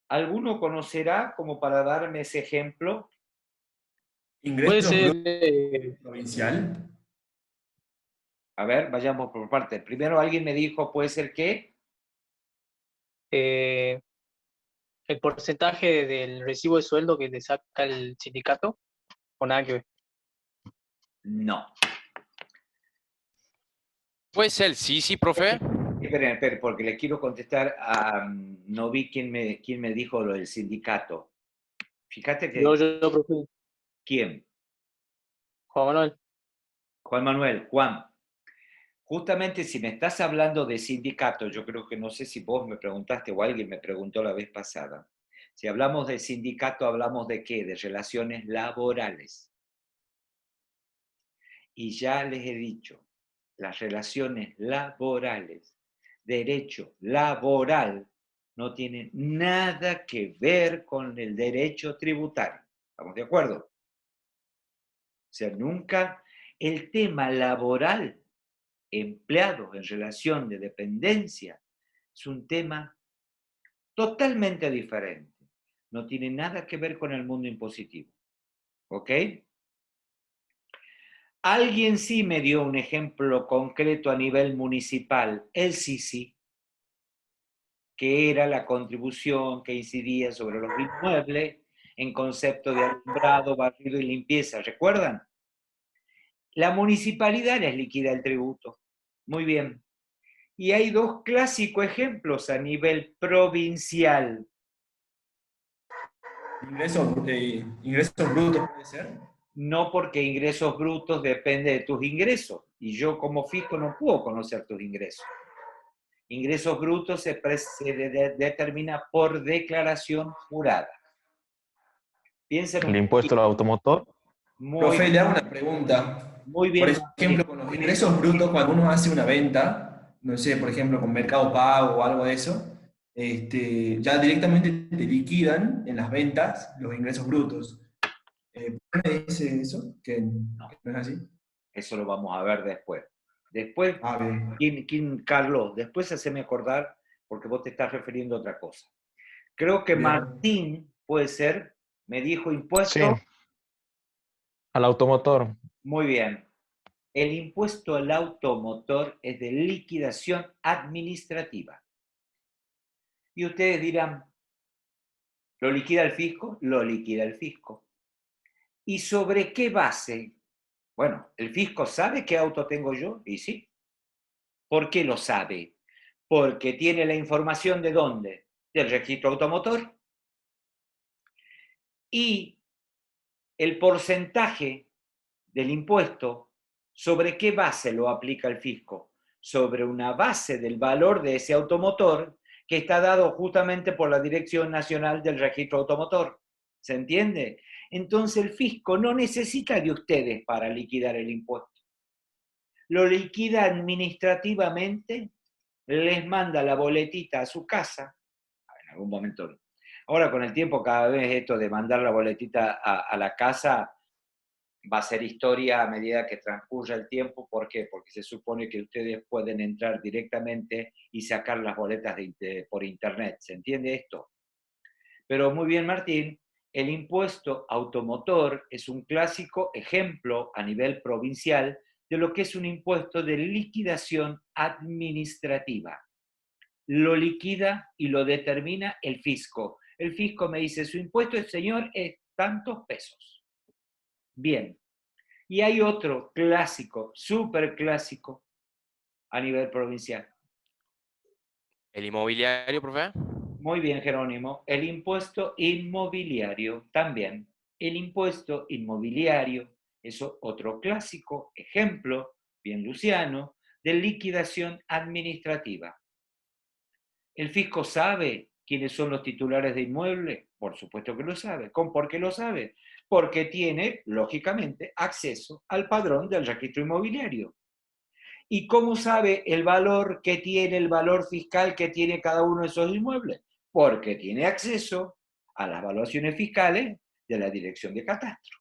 ¿Alguno conocerá como para darme ese ejemplo? Puede Ingresos ser brutos provincial. A ver, vayamos por partes. Primero alguien me dijo, ¿puede ser qué? el porcentaje del recibo de sueldo que le saca el sindicato, o nada que ver. No. Puede ser, sí, profe. Esperen, porque le quiero contestar a... No vi quién me dijo lo del sindicato. Fíjate que... Yo, profe, ¿Quién? Juan Manuel. Juan Manuel, Juan. Justamente si me estás hablando de sindicato, yo creo que no sé si vos me preguntaste o alguien me preguntó la vez pasada. Si hablamos de sindicato, ¿hablamos de qué? De relaciones laborales. Y ya les he dicho, las relaciones laborales, derecho laboral, no tienen nada que ver con el derecho tributario. ¿Estamos de acuerdo? O sea, nunca el tema laboral empleado en relación de dependencia es un tema totalmente diferente. No tiene nada que ver con el mundo impositivo. ¿Ok? Alguien sí me dio un ejemplo concreto a nivel municipal, el sí, que era la contribución que incidía sobre los inmuebles en concepto de alumbrado, barrido y limpieza. ¿Recuerdan? La municipalidad les liquida el tributo. Muy bien. Y hay dos clásicos ejemplos a nivel provincial. Ingresos brutos puede ser. No, porque ingresos brutos depende de tus ingresos. Y yo como fisco no puedo conocer tus ingresos. Ingresos brutos se determina por declaración jurada. Piensen El un impuesto al poquito. automotor. Muy, Profe, le hago una pregunta. muy Por bien, Martín. ejemplo, con los ingresos brutos, cuando uno hace una venta, no sé, por ejemplo, con Mercado Pago o algo de eso, ya directamente te liquidan en las ventas los ingresos brutos. ¿Por qué me dice eso? Que No, no es así. eso lo vamos a ver después. Después, Ah, bien. Carlos, después haceme acordar, porque vos te estás refiriendo a otra cosa. Creo que Bien. Martín, puede ser, me dijo Sí, impuesto. al automotor. Muy bien. El impuesto al automotor es de liquidación administrativa. Y ustedes dirán, ¿lo liquida el fisco? Lo liquida el fisco. ¿Y sobre qué base? Bueno, ¿el fisco sabe qué auto tengo yo? Y sí. ¿Por qué lo sabe? Porque tiene la información de dónde? Del registro automotor. Y el porcentaje del impuesto, ¿sobre qué base lo aplica el fisco? Sobre una base del valor de ese automotor que está dado justamente por la Dirección Nacional del Registro Automotor. ¿Se entiende? Entonces el fisco no necesita de ustedes para liquidar el impuesto. Lo liquida administrativamente, les manda la boletita a su casa, en algún momento. Ahora con el tiempo cada vez esto de mandar la boletita a la casa va a ser historia a medida que transcurra el tiempo. ¿Por qué? Porque se supone que ustedes pueden entrar directamente y sacar las boletas por internet. ¿Se entiende esto? Pero muy bien, Martín, el impuesto automotor es un clásico ejemplo a nivel provincial de lo que es un impuesto de liquidación administrativa. Lo liquida y lo determina el fisco. El fisco me dice, su impuesto, señor, es tantos pesos. Bien. Y hay otro clásico, súper clásico, a nivel provincial. ¿El inmobiliario, profe? Muy bien, Jerónimo. El impuesto inmobiliario también. El impuesto inmobiliario es otro clásico ejemplo, bien luciano, de liquidación administrativa. ¿El fisco sabe quiénes son los titulares de inmuebles? Por supuesto que lo sabe. ¿Por qué lo sabe? Porque tiene, lógicamente, acceso al padrón del registro inmobiliario. ¿Y cómo sabe el valor que tiene, el valor fiscal que tiene cada uno de esos inmuebles? Porque tiene acceso a las evaluaciones fiscales de la Dirección de Catastro.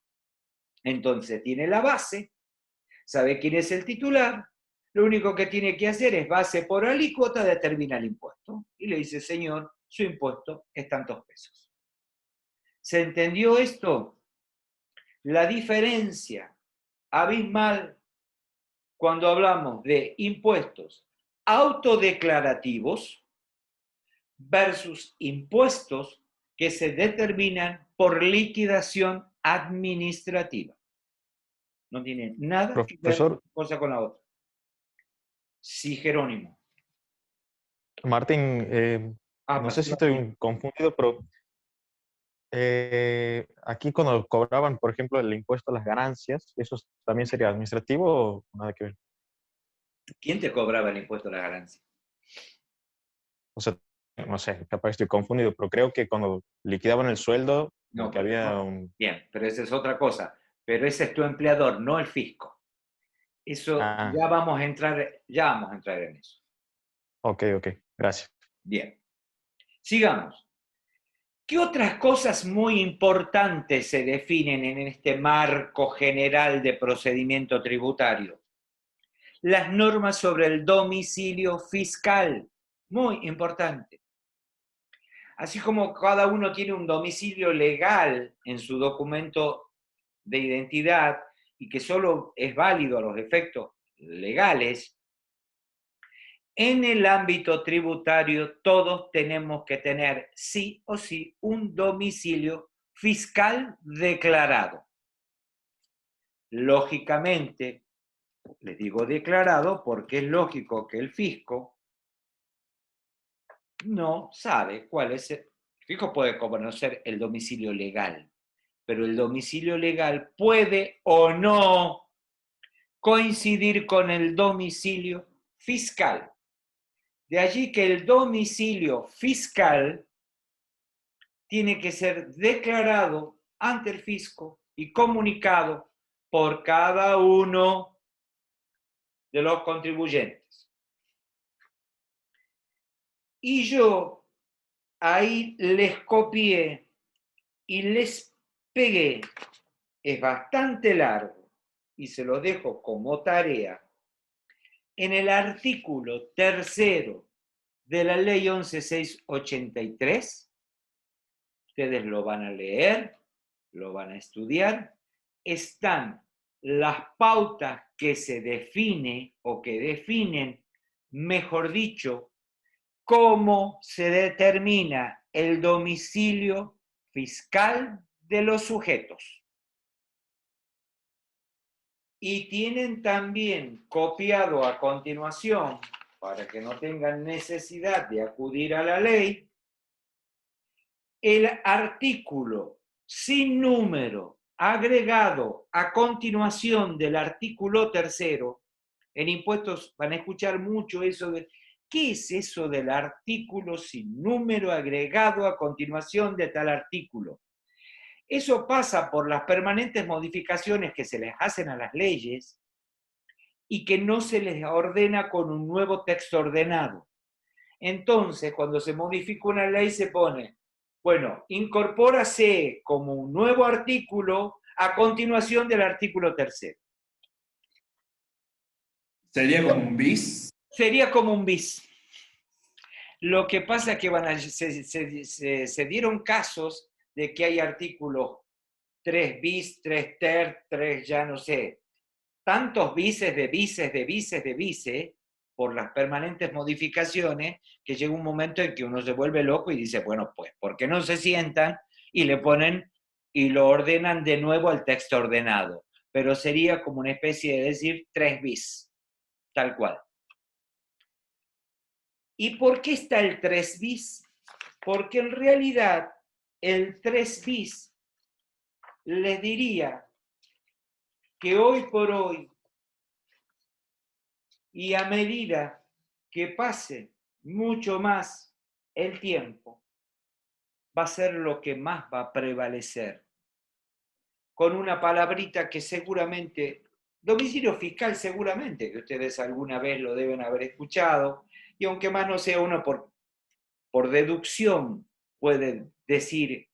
Entonces tiene la base, sabe quién es el titular, lo único que tiene que hacer es base por alícuota, determina el impuesto. Y le dice, señor, su impuesto es tantos pesos. ¿Se entendió esto? La diferencia abismal cuando hablamos de impuestos autodeclarativos versus impuestos que se determinan por liquidación administrativa. No tiene nada que ver una Profesor cosa con la otra. Sí, Jerónimo. Martín, no sé si Perdón. estoy confundido, pero aquí cuando cobraban, por ejemplo, el impuesto a las ganancias, ¿eso también sería administrativo o nada que ver? ¿Quién te cobraba el impuesto a la ganancia? O sea, no sé, capaz estoy confundido, pero creo que cuando liquidaban el sueldo, No, que pero había no. un... Bien, pero esa es otra cosa. Pero ese es tu empleador, no el fisco. Eso Ah, ya vamos a entrar en eso. ok, gracias. Bien. Sigamos. ¿Qué otras cosas muy importantes se definen en este marco general de procedimiento tributario? Las normas sobre el domicilio fiscal, muy importante. Así como cada uno tiene un domicilio legal en su documento de identidad y que solo es válido a los efectos legales, en el ámbito tributario todos tenemos que tener sí o sí un domicilio fiscal declarado. Lógicamente, les digo declarado porque es lógico que el fisco no sabe cuál es el fisco puede conocer el domicilio legal, pero el domicilio legal puede o no coincidir con el domicilio fiscal. De allí que el domicilio fiscal tiene que ser declarado ante el fisco y comunicado por cada uno de los contribuyentes. Y yo ahí les copié y les pegué, es bastante largo y se lo dejo como tarea, en el artículo 3º de la ley 11.683, ustedes lo van a leer, lo van a estudiar, están las pautas que se define o que definen, mejor dicho, cómo se determina el domicilio fiscal de los sujetos. Y tienen también copiado a continuación, para que no tengan necesidad de acudir a la ley, el artículo sin número agregado a continuación del artículo 3º. En impuestos van a escuchar mucho eso de ¿qué es eso del artículo sin número agregado a continuación de tal artículo? Eso pasa por las permanentes modificaciones que se les hacen a las leyes y que no se les ordena con un nuevo texto ordenado. Entonces, cuando se modifica una ley se pone, bueno, incorpórase como un nuevo artículo a continuación del artículo 3º. ¿Sería como un bis? Sería como un bis. Lo que pasa es que se dieron casos de que hay artículos 3 bis, 3 ter, 3 ya no sé, tantos bises de bises de bises de bises por las permanentes modificaciones que llega un momento en que uno se vuelve loco y dice, bueno, pues, ¿por qué no se sientan y le ponen y lo ordenan de nuevo al texto ordenado? Pero sería como una especie de decir 3 bis, tal cual. ¿Y por qué está el 3 bis? Porque en realidad el 3 bis les diría que hoy por hoy y a medida que pase mucho más el tiempo, va a ser lo que más va a prevalecer. Con una palabrita que seguramente, domicilio fiscal seguramente, que ustedes alguna vez lo deben haber escuchado, y aunque más no sea uno por deducción, puede decir,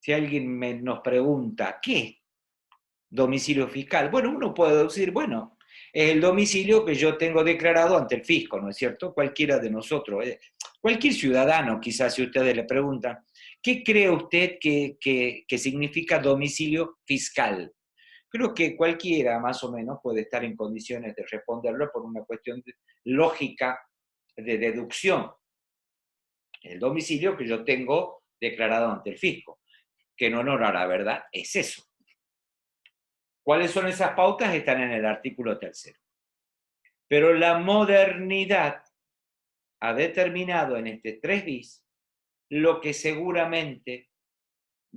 si alguien nos pregunta, ¿qué es domicilio fiscal? Bueno, uno puede decir, bueno, es el domicilio que yo tengo declarado ante el fisco, ¿no es cierto? Cualquiera de nosotros, cualquier ciudadano, quizás si ustedes le preguntan, ¿qué cree usted que significa domicilio fiscal? Creo que cualquiera más o menos puede estar en condiciones de responderlo por una cuestión lógica de deducción. El domicilio que yo tengo declarado ante el fisco, que en honor a la verdad es eso. ¿Cuáles son esas pautas? Están en el artículo 3º. Pero la modernidad ha determinado en este 3 bis lo que seguramente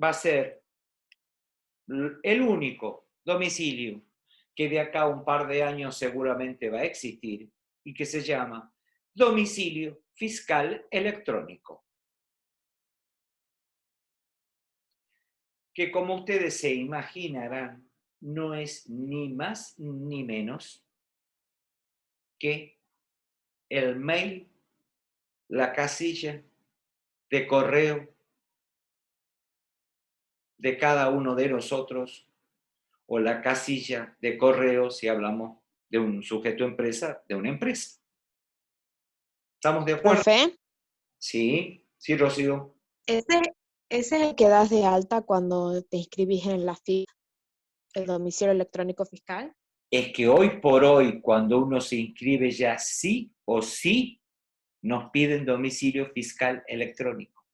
va a ser el único domicilio que de acá a un par de años seguramente va a existir y que se llama domicilio fiscal electrónico. Que como ustedes se imaginarán, no es ni más ni menos que el mail, la casilla de correo de cada uno de nosotros, o la casilla de correo si hablamos de un sujeto empresa, de una empresa. ¿Estamos de acuerdo? Profe, Sí, sí, Rocío. ese es el que das de alta cuando te inscribís en la FIP, el domicilio electrónico fiscal. Es que hoy por hoy, cuando uno se inscribe ya sí o sí, nos piden domicilio fiscal electrónico.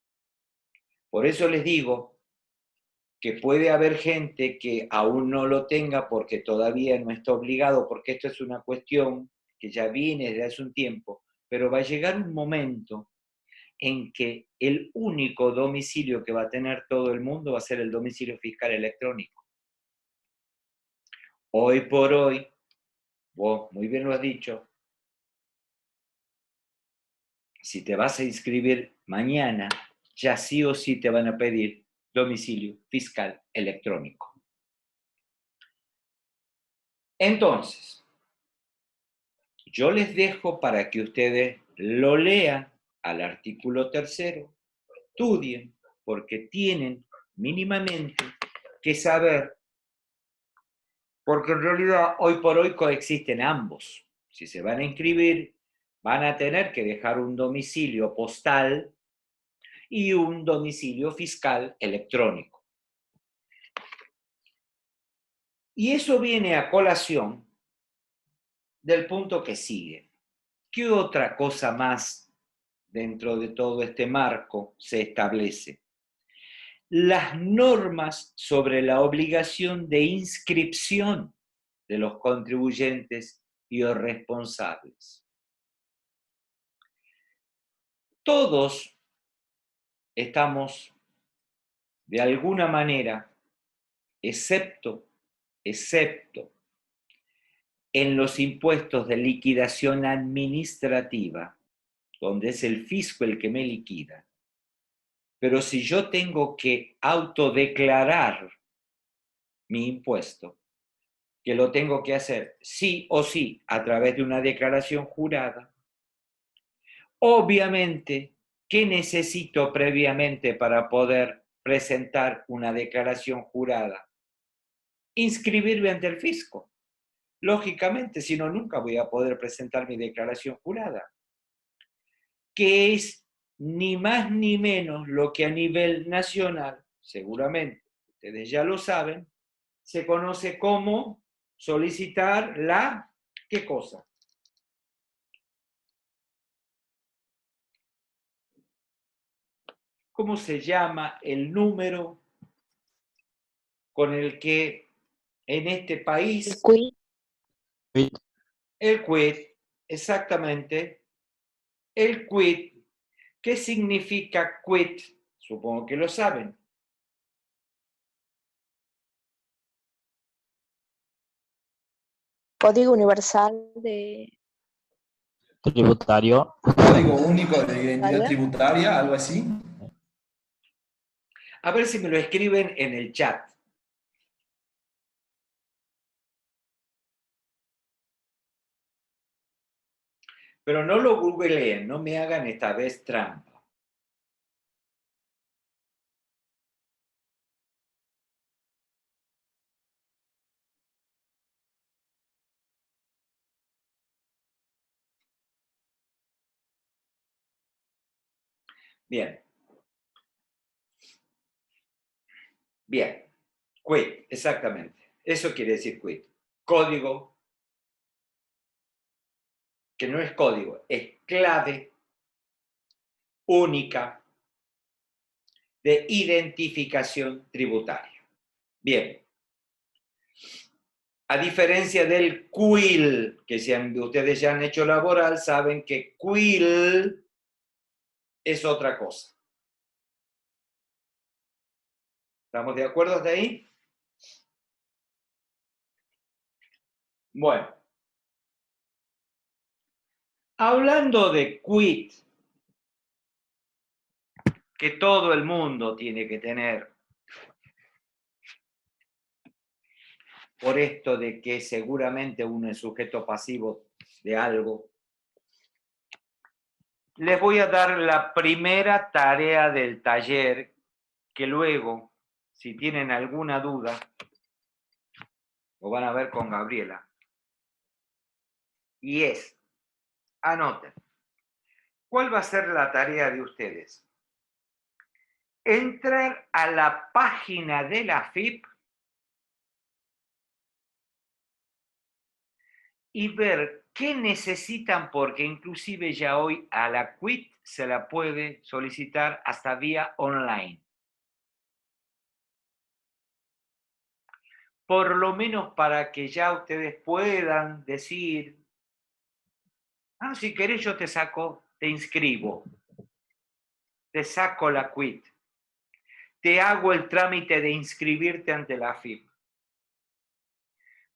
Por eso les digo que puede haber gente que aún no lo tenga porque todavía no está obligado, porque esto es una cuestión que ya viene desde hace un tiempo, pero va a llegar un momento en que el único domicilio que va a tener todo el mundo va a ser el domicilio fiscal electrónico. Hoy por hoy, vos muy bien lo has dicho, si te vas a inscribir mañana, ya sí o sí te van a pedir domicilio fiscal electrónico. Entonces, yo les dejo para que ustedes lo lean al artículo 3º, estudien, porque tienen mínimamente que saber, porque en realidad hoy por hoy coexisten ambos. Si se van a inscribir, van a tener que dejar un domicilio postal y un domicilio fiscal electrónico. Y eso viene a colación del punto que sigue. ¿Qué otra cosa más dentro de todo este marco se establece? Las normas sobre la obligación de inscripción de los contribuyentes y los responsables. Todos estamos, de alguna manera, excepto en los impuestos de liquidación administrativa, donde es el fisco el que me liquida. Pero si yo tengo que autodeclarar mi impuesto, que lo tengo que hacer sí o sí a través de una declaración jurada, obviamente, ¿qué necesito previamente para poder presentar una declaración jurada? Inscribirme ante el fisco. Lógicamente, si no, nunca voy a poder presentar mi declaración jurada, que es ni más ni menos lo que a nivel nacional, seguramente ustedes ya lo saben, se conoce como solicitar la, ¿qué cosa? ¿Cómo se llama el número con el que en este país... El quit, exactamente. El quit. ¿Qué significa quit? Supongo que lo saben. Código universal de... Tributario. Código único de identidad tributaria, algo así. A ver si me lo escriben en el chat. Pero no lo googleen, no me hagan esta vez trampa. Bien. Bien. Quit, exactamente. Eso quiere decir quit. Código, que no es código, es clave única de identificación tributaria. Bien. A diferencia del QUIL, que si ustedes ya han hecho laboral, saben que QUIL es otra cosa. ¿Estamos de acuerdo hasta ahí? Bueno. Hablando de quit, que todo el mundo tiene que tener, por esto de que seguramente uno es sujeto pasivo de algo, les voy a dar la primera tarea del taller, que luego, si tienen alguna duda, lo van a ver con Gabriela. Y es, anoten, ¿cuál va a ser la tarea de ustedes? Entrar a la página de la FIP y ver qué necesitan, porque inclusive ya hoy a la quit se la puede solicitar hasta vía online. Por lo menos para que ya ustedes puedan decir, ah, si querés yo te saco, te inscribo, te saco la quit, te hago el trámite de inscribirte ante la FIP.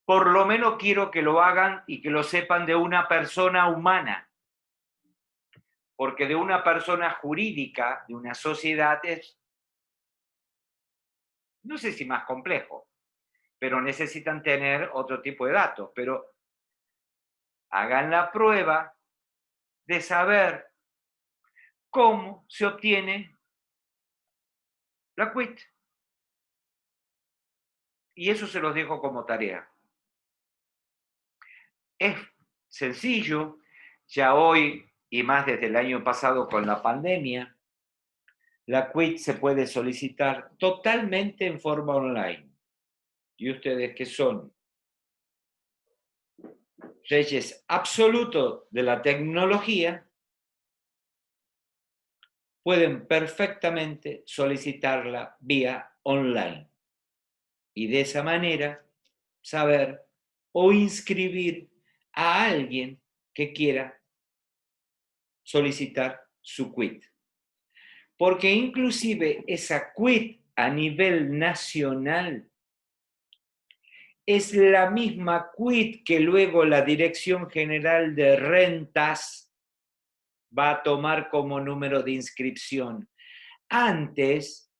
Por lo menos quiero que lo hagan y que lo sepan de una persona humana, porque de una persona jurídica, de una sociedad, es, no sé si más complejo, pero necesitan tener otro tipo de datos. Pero hagan la prueba de saber cómo se obtiene la quit. Y eso se los dejo como tarea. Es sencillo, ya hoy y más desde el año pasado con la pandemia, la quit se puede solicitar totalmente en forma online. Y ustedes que son reyes absolutos de la tecnología, pueden perfectamente solicitarla vía online. Y de esa manera saber o inscribir a alguien que quiera solicitar su quit. Porque inclusive esa quit a nivel nacional es la misma quit que luego la Dirección General de Rentas va a tomar como número de inscripción. Antes,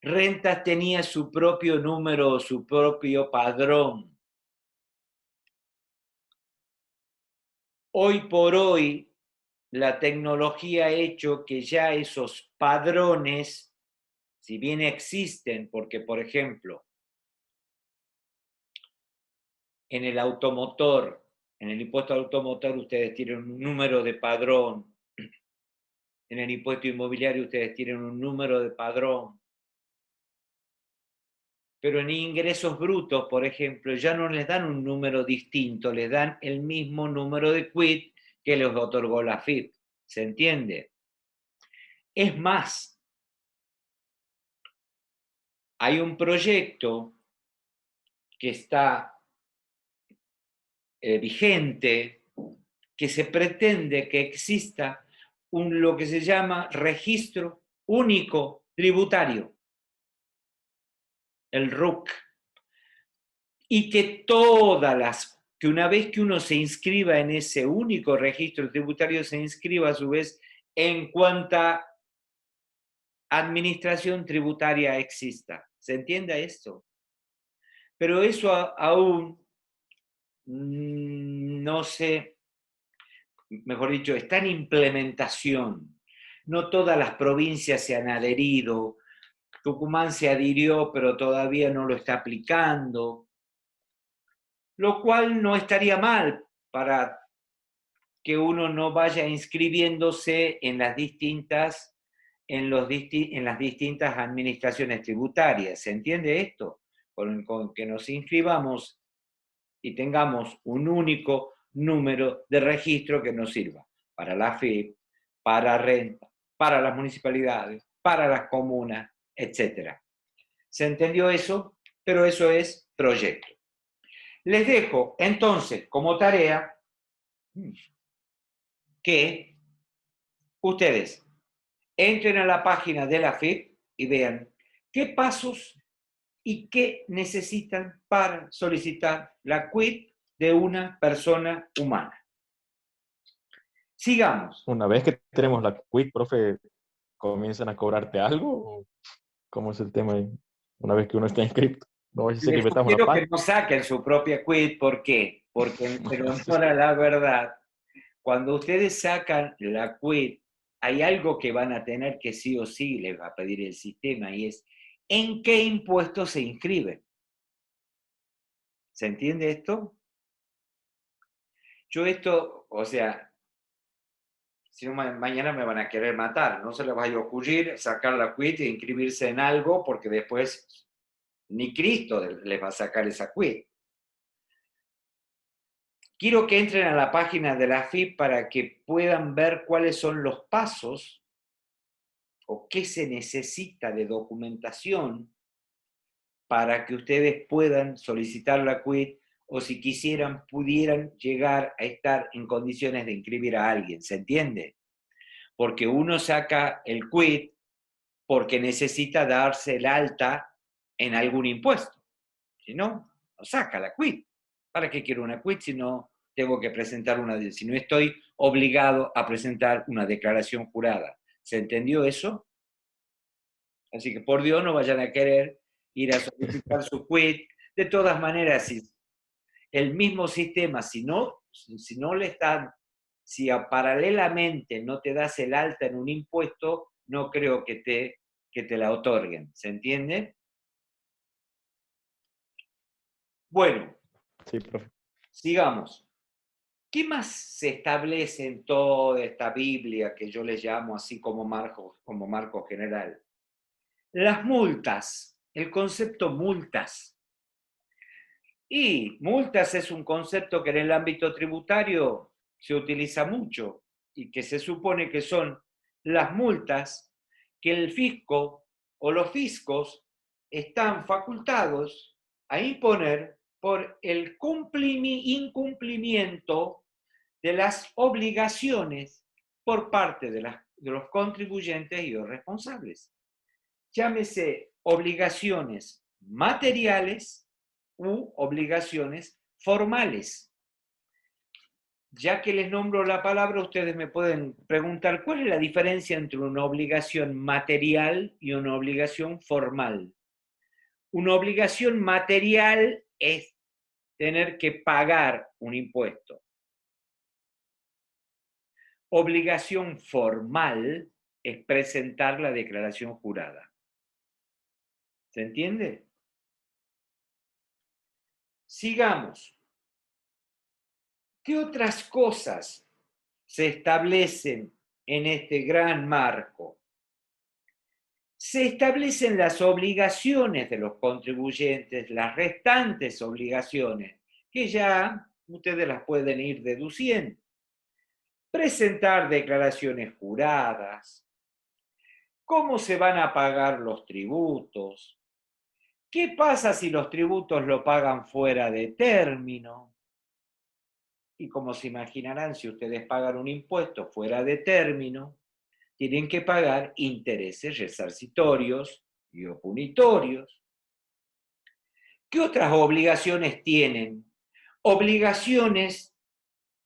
Rentas tenía su propio número, su propio padrón. Hoy por hoy, la tecnología ha hecho que ya esos padrones, si bien existen, porque por ejemplo, en el automotor, en el impuesto automotor ustedes tienen un número de padrón, en el impuesto inmobiliario ustedes tienen un número de padrón, pero en ingresos brutos, por ejemplo, ya no les dan un número distinto, les dan el mismo número de quit que les otorgó la FIP. ¿Se entiende? Es más, hay un proyecto que está vigente, que se pretende que exista lo que se llama registro único tributario, el RUC, y que que una vez que uno se inscriba en ese único registro tributario, se inscriba a su vez en cuanta administración tributaria exista. ¿Se entiende esto? Pero eso aún no sé, mejor dicho, está en implementación. No todas las provincias se han adherido. Tucumán se adhirió, pero todavía no lo está aplicando. Lo cual no estaría mal para que uno no vaya inscribiéndose en las distintas administraciones tributarias. ¿Se entiende esto? Con que nos inscribamos y tengamos un único número de registro que nos sirva para la FIP, para renta, para las municipalidades, para las comunas, etc. ¿Se entendió eso? Pero eso es proyecto. Les dejo entonces como tarea que ustedes entren a la página de la FIP y vean qué pasos y qué necesitan para solicitar la quit de una persona humana. Sigamos. Una vez que tenemos la quit, profe, ¿comienzan a cobrarte algo? ¿O ¿cómo es el tema ahí? Una vez que uno está inscrito. No voy a decir que Les metamos una sugiero que página. no saquen su propia quit. ¿Por qué? Porque en honor a la verdad, cuando ustedes sacan la quit, hay algo que van a tener que sí o sí les va a pedir el sistema y es ¿en qué impuesto se inscriben? ¿Se entiende esto? Yo esto, o sea, si no mañana me van a querer matar, no se les vaya a ocurrir sacar la quit e inscribirse en algo porque después ni Cristo les va a sacar esa quit. Quiero que entren a la página de la AFIP para que puedan ver cuáles son los pasos o qué se necesita de documentación para que ustedes puedan solicitar la quit o si quisieran, pudieran llegar a estar en condiciones de inscribir a alguien. ¿Se entiende? Porque uno saca el quit porque necesita darse el alta en algún impuesto. Si no, no saca la quit. ¿Para qué quiero una quit si no tengo que presentar si no estoy obligado a presentar una declaración jurada? ¿Se entendió eso? Así que por Dios no vayan a querer ir a solicitar su quit. De todas maneras, si el mismo sistema, si no le están, si paralelamente no te das el alta en un impuesto, no creo que te la otorguen. ¿Se entiende? Bueno, Sí, profe. sigamos. ¿Qué más se establece en toda esta Biblia que yo les llamo así como marco general? Las multas, el concepto multas. Y multas es un concepto que en el ámbito tributario se utiliza mucho y que se supone que son las multas que el fisco o los fiscos están facultados a imponer por el incumplimiento de las obligaciones por parte de los contribuyentes y los responsables. Llámese obligaciones materiales u obligaciones formales. Ya que les nombro la palabra, ustedes me pueden preguntar cuál es la diferencia entre una obligación material y una obligación formal. Una obligación material es tener que pagar un impuesto. Obligación formal es presentar la declaración jurada. ¿Se entiende? Sigamos. ¿Qué otras cosas se establecen en este gran marco? Se establecen las obligaciones de los contribuyentes, las restantes obligaciones, que ya ustedes las pueden ir deduciendo. Presentar declaraciones juradas, cómo se van a pagar los tributos, qué pasa si los tributos lo pagan fuera de término. Y como se imaginarán, si ustedes pagan un impuesto fuera de término, tienen que pagar intereses resarcitorios y o punitorios. ¿Qué otras obligaciones tienen? Obligaciones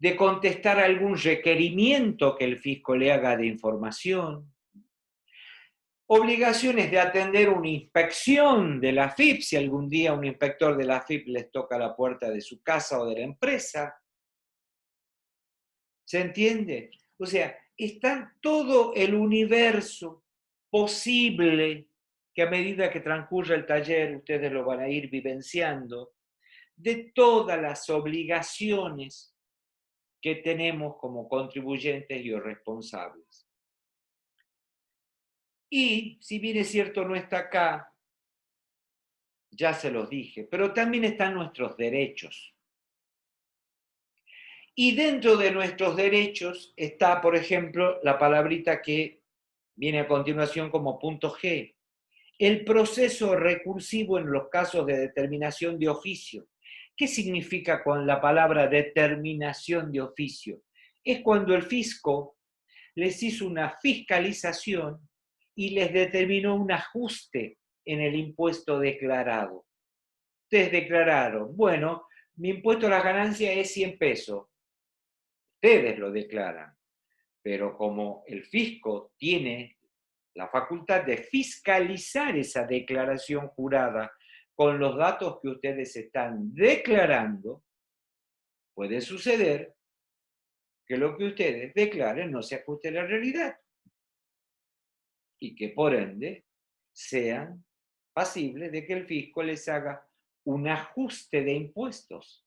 de contestar algún requerimiento que el fisco le haga de información. Obligaciones de atender una inspección de la AFIP, si algún día un inspector de la AFIP les toca la puerta de su casa o de la empresa. ¿Se entiende? O sea, está todo el universo posible que a medida que transcurra el taller ustedes lo van a ir vivenciando, de todas las obligaciones que tenemos como contribuyentes y o responsables. Y, si bien es cierto, no está acá, ya se los dije, pero también están nuestros derechos. Y dentro de nuestros derechos está, por ejemplo, la palabrita que viene a continuación como punto G, el proceso recursivo en los casos de determinación de oficio. ¿Qué significa con la palabra determinación de oficio? Es cuando el fisco les hizo una fiscalización y les determinó un ajuste en el impuesto declarado. Ustedes declararon, bueno, mi impuesto a la ganancia es 100 pesos. Ustedes lo declaran, pero como el fisco tiene la facultad de fiscalizar esa declaración jurada con los datos que ustedes están declarando, puede suceder que lo que ustedes declaren no se ajuste a la realidad y que por ende sean pasibles de que el fisco les haga un ajuste de impuestos.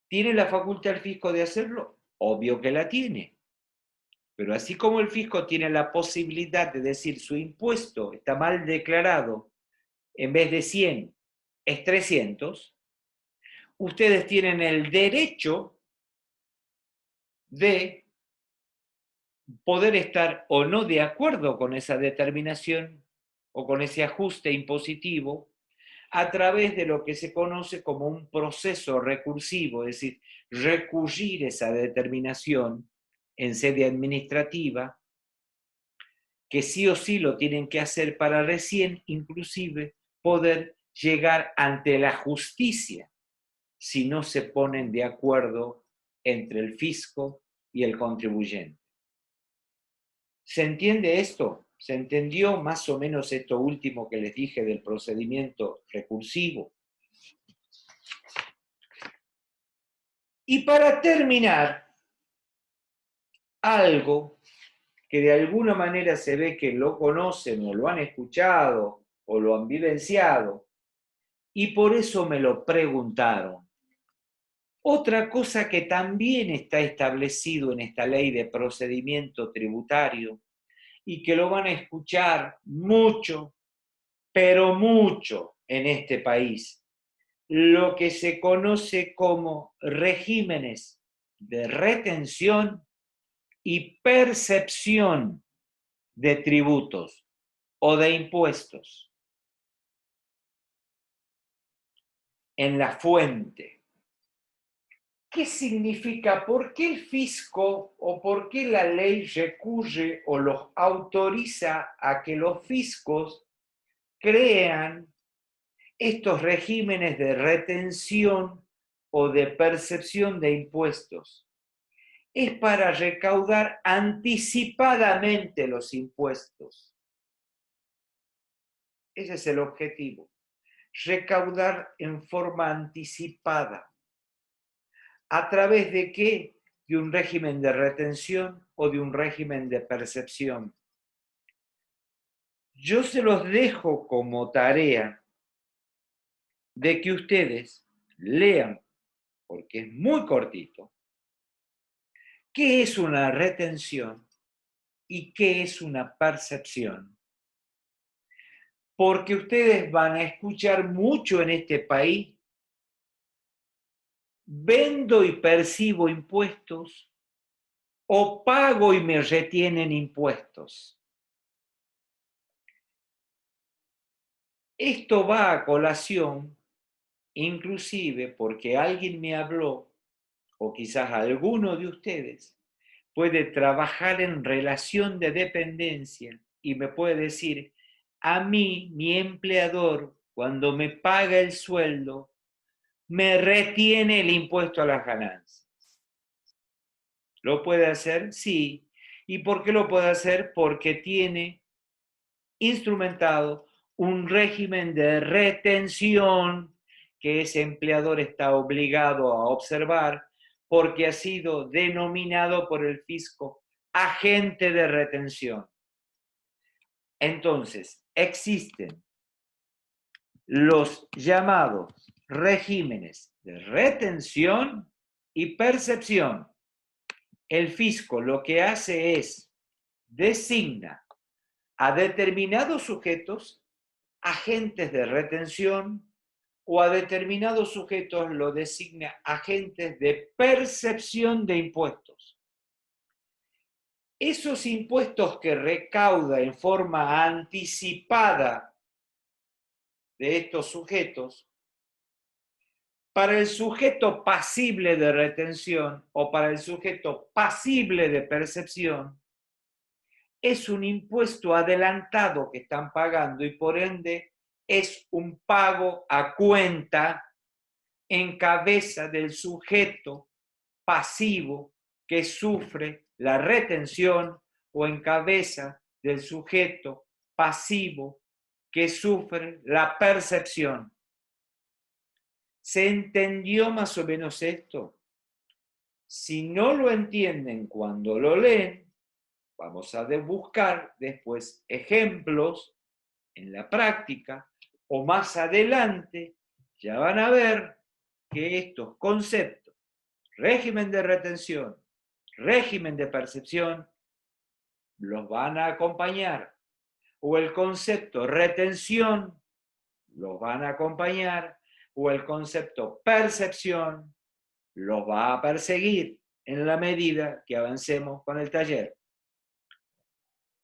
¿Tiene la facultad el fisco de hacerlo? Obvio que la tiene. Pero así como el fisco tiene la posibilidad de decir su impuesto está mal declarado, en vez de 100 es 300, ustedes tienen el derecho de poder estar o no de acuerdo con esa determinación o con ese ajuste impositivo a través de lo que se conoce como un proceso recursivo, es decir, recurrir esa determinación en sede administrativa, que sí o sí lo tienen que hacer para recién, inclusive, poder llegar ante la justicia si no se ponen de acuerdo entre el fisco y el contribuyente. ¿Se entiende esto? ¿Se entendió más o menos esto último que les dije del procedimiento recursivo? Y para terminar, algo que de alguna manera se ve que lo conocen o lo han escuchado o lo han vivenciado, y por eso me lo preguntaron. Otra cosa que también está establecido en esta ley de procedimiento tributario y que lo van a escuchar mucho, pero mucho en este país, lo que se conoce como regímenes de retención y percepción de tributos o de impuestos en la fuente. ¿Qué significa? ¿Por qué el fisco o por qué la ley recurre o los autoriza a que los fiscos crean estos regímenes de retención o de percepción de impuestos? Es para recaudar anticipadamente los impuestos. Ese es el objetivo. Recaudar en forma anticipada. ¿A través de qué? De un régimen de retención o de un régimen de percepción. Yo se los dejo como tarea de que ustedes lean, porque es muy cortito, qué es una retención y qué es una percepción. Porque ustedes van a escuchar mucho en este país: vendo y percibo impuestos o pago y me retienen impuestos. Esto va a colación, inclusive porque alguien me habló, o quizás alguno de ustedes, puede trabajar en relación de dependencia y me puede decir: a mí, mi empleador, cuando me paga el sueldo, me retiene el impuesto a las ganancias. ¿Lo puede hacer? Sí. ¿Y por qué lo puede hacer? Porque tiene instrumentado un régimen de retención que ese empleador está obligado a observar porque ha sido denominado por el fisco agente de retención. Entonces, existen los llamados regímenes de retención y percepción. El fisco lo que hace es designa a determinados sujetos agentes de retención o a determinados sujetos lo designa agentes de percepción de impuestos. Esos impuestos que recauda en forma anticipada de estos sujetos, para el sujeto pasible de retención o para el sujeto pasible de percepción, es un impuesto adelantado que están pagando y por ende es un pago a cuenta en cabeza del sujeto pasivo que sufre la retención o en cabeza del sujeto pasivo que sufre la percepción. ¿Se entendió más o menos esto? Si no lo entienden cuando lo leen, vamos a buscar después ejemplos en la práctica o más adelante ya van a ver que estos conceptos, régimen de retención, régimen de percepción, los van a acompañar. O el concepto retención los van a acompañar, o el concepto percepción los va a perseguir en la medida que avancemos con el taller.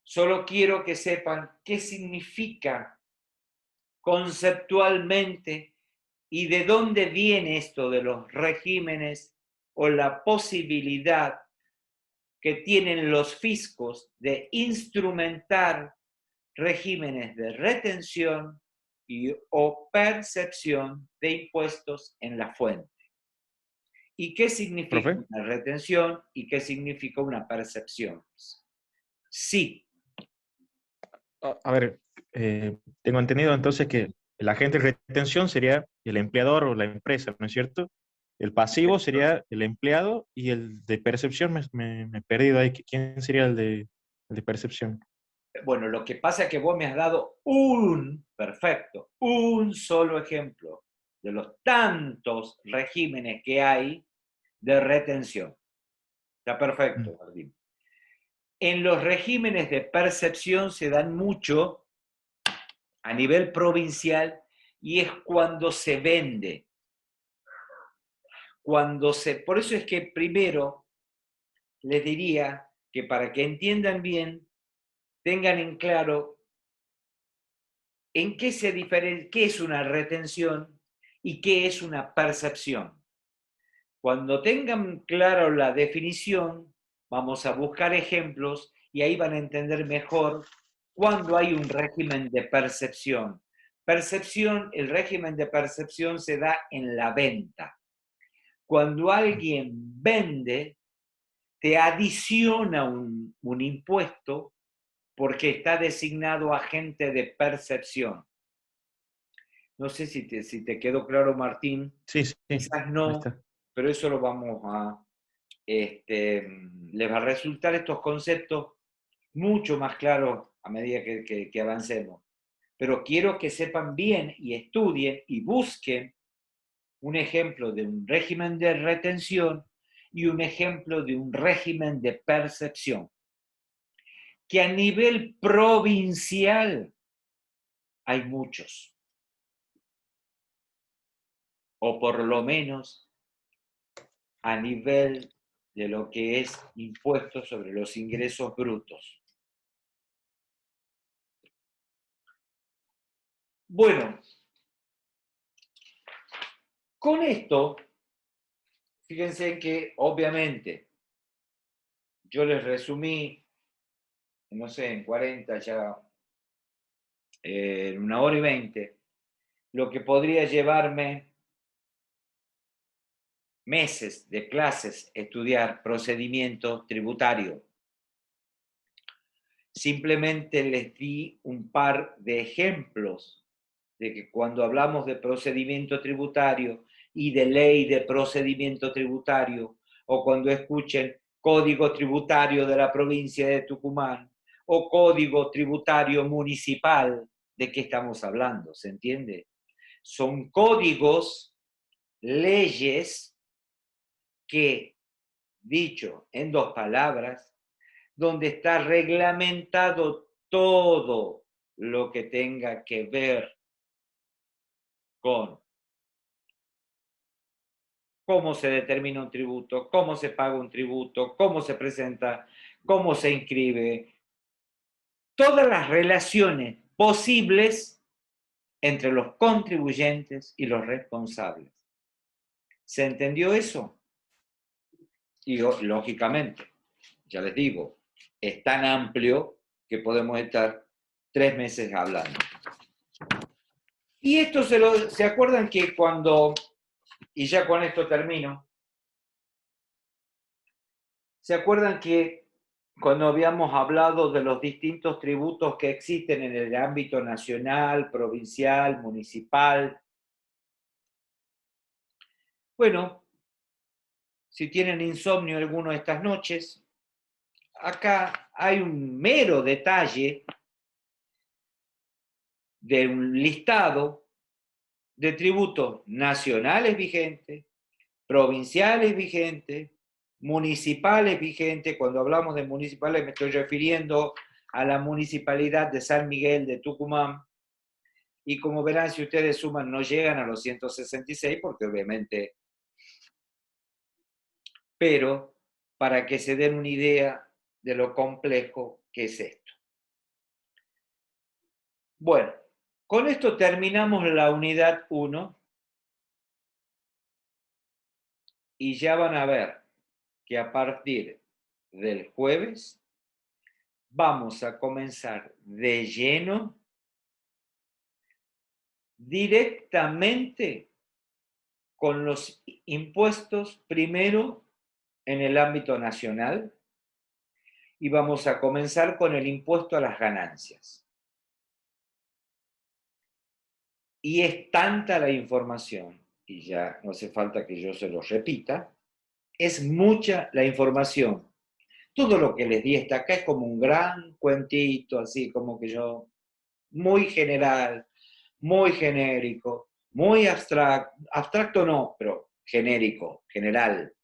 Solo quiero que sepan qué significa conceptualmente y de dónde viene esto de los regímenes o la posibilidad que tienen los fiscos de instrumentar regímenes de retención o percepción de impuestos en la fuente. ¿Y qué significa ¿Profe? una retención y qué significa una percepción? Sí. A ver, tengo entendido entonces que el agente de retención sería el empleador o la empresa, ¿no es cierto? El pasivo sería el empleado y el de percepción me he perdido ahí. ¿Quién sería el de percepción? Bueno, lo que pasa es que vos me has dado perfecto, un solo ejemplo de los tantos regímenes que hay de retención. Está perfecto, Martín. En los regímenes de percepción se dan mucho a nivel provincial y es cuando se vende. Por eso es que primero les diría que para que entiendan bien, tengan en claro en qué qué es una retención y qué es una percepción. Cuando tengan claro la definición, vamos a buscar ejemplos y ahí van a entender mejor cuándo hay un régimen de percepción. El régimen de percepción se da en la venta. Cuando alguien vende, te adiciona un impuesto porque está designado agente de percepción. No sé si te quedó claro, Martín. Sí, sí. Quizás no, pero eso lo vamos a... les va a resultar estos conceptos mucho más claros a medida que avancemos. Pero quiero que sepan bien y estudien y busquen un ejemplo de un régimen de retención y un ejemplo de un régimen de percepción. Que a nivel provincial hay muchos. O por lo menos a nivel de lo que es impuesto sobre los ingresos brutos. Bueno, con esto, fíjense que obviamente yo les resumí, no sé, en 40 ya, en 1 hora y 20, lo que podría llevarme meses de clases estudiar procedimiento tributario. Simplemente les di un par de ejemplos de que cuando hablamos de procedimiento tributario y de ley de procedimiento tributario, o cuando escuchen Código Tributario de la provincia de Tucumán, o Código Tributario Municipal, ¿de qué estamos hablando? ¿Se entiende? Son códigos, leyes, que, dicho en 2 palabras, donde está reglamentado todo lo que tenga que ver con cómo se determina un tributo, cómo se paga un tributo, cómo se presenta, cómo se inscribe, todas las relaciones posibles entre los contribuyentes y los responsables. ¿Se entendió eso? Y lógicamente, ya les digo, es tan amplio que podemos estar 3 meses hablando. Y esto se acuerdan que cuando, y ya con esto termino, ¿se acuerdan que cuando habíamos hablado de los distintos tributos que existen en el ámbito nacional, provincial, municipal? Bueno, si tienen insomnio alguno de estas noches, acá hay un mero detalle de un listado de tributos nacionales vigentes, provinciales vigentes, municipales vigentes. Cuando hablamos de municipales me estoy refiriendo a la municipalidad de San Miguel de Tucumán, y como verán, si ustedes suman, no llegan a los 166, porque obviamente, pero para que se den una idea de lo complejo que es esto. Bueno, con esto terminamos la unidad 1, y ya van a ver que a partir del jueves vamos a comenzar de lleno directamente con los impuestos, primero en el ámbito nacional, y vamos a comenzar con el impuesto a las ganancias. Y es tanta la información, y ya no hace falta que yo se lo repita, es mucha la información. Todo lo que les di hasta acá es como un gran cuentito, así como que yo, muy general, muy genérico, muy abstracto no, pero genérico, general.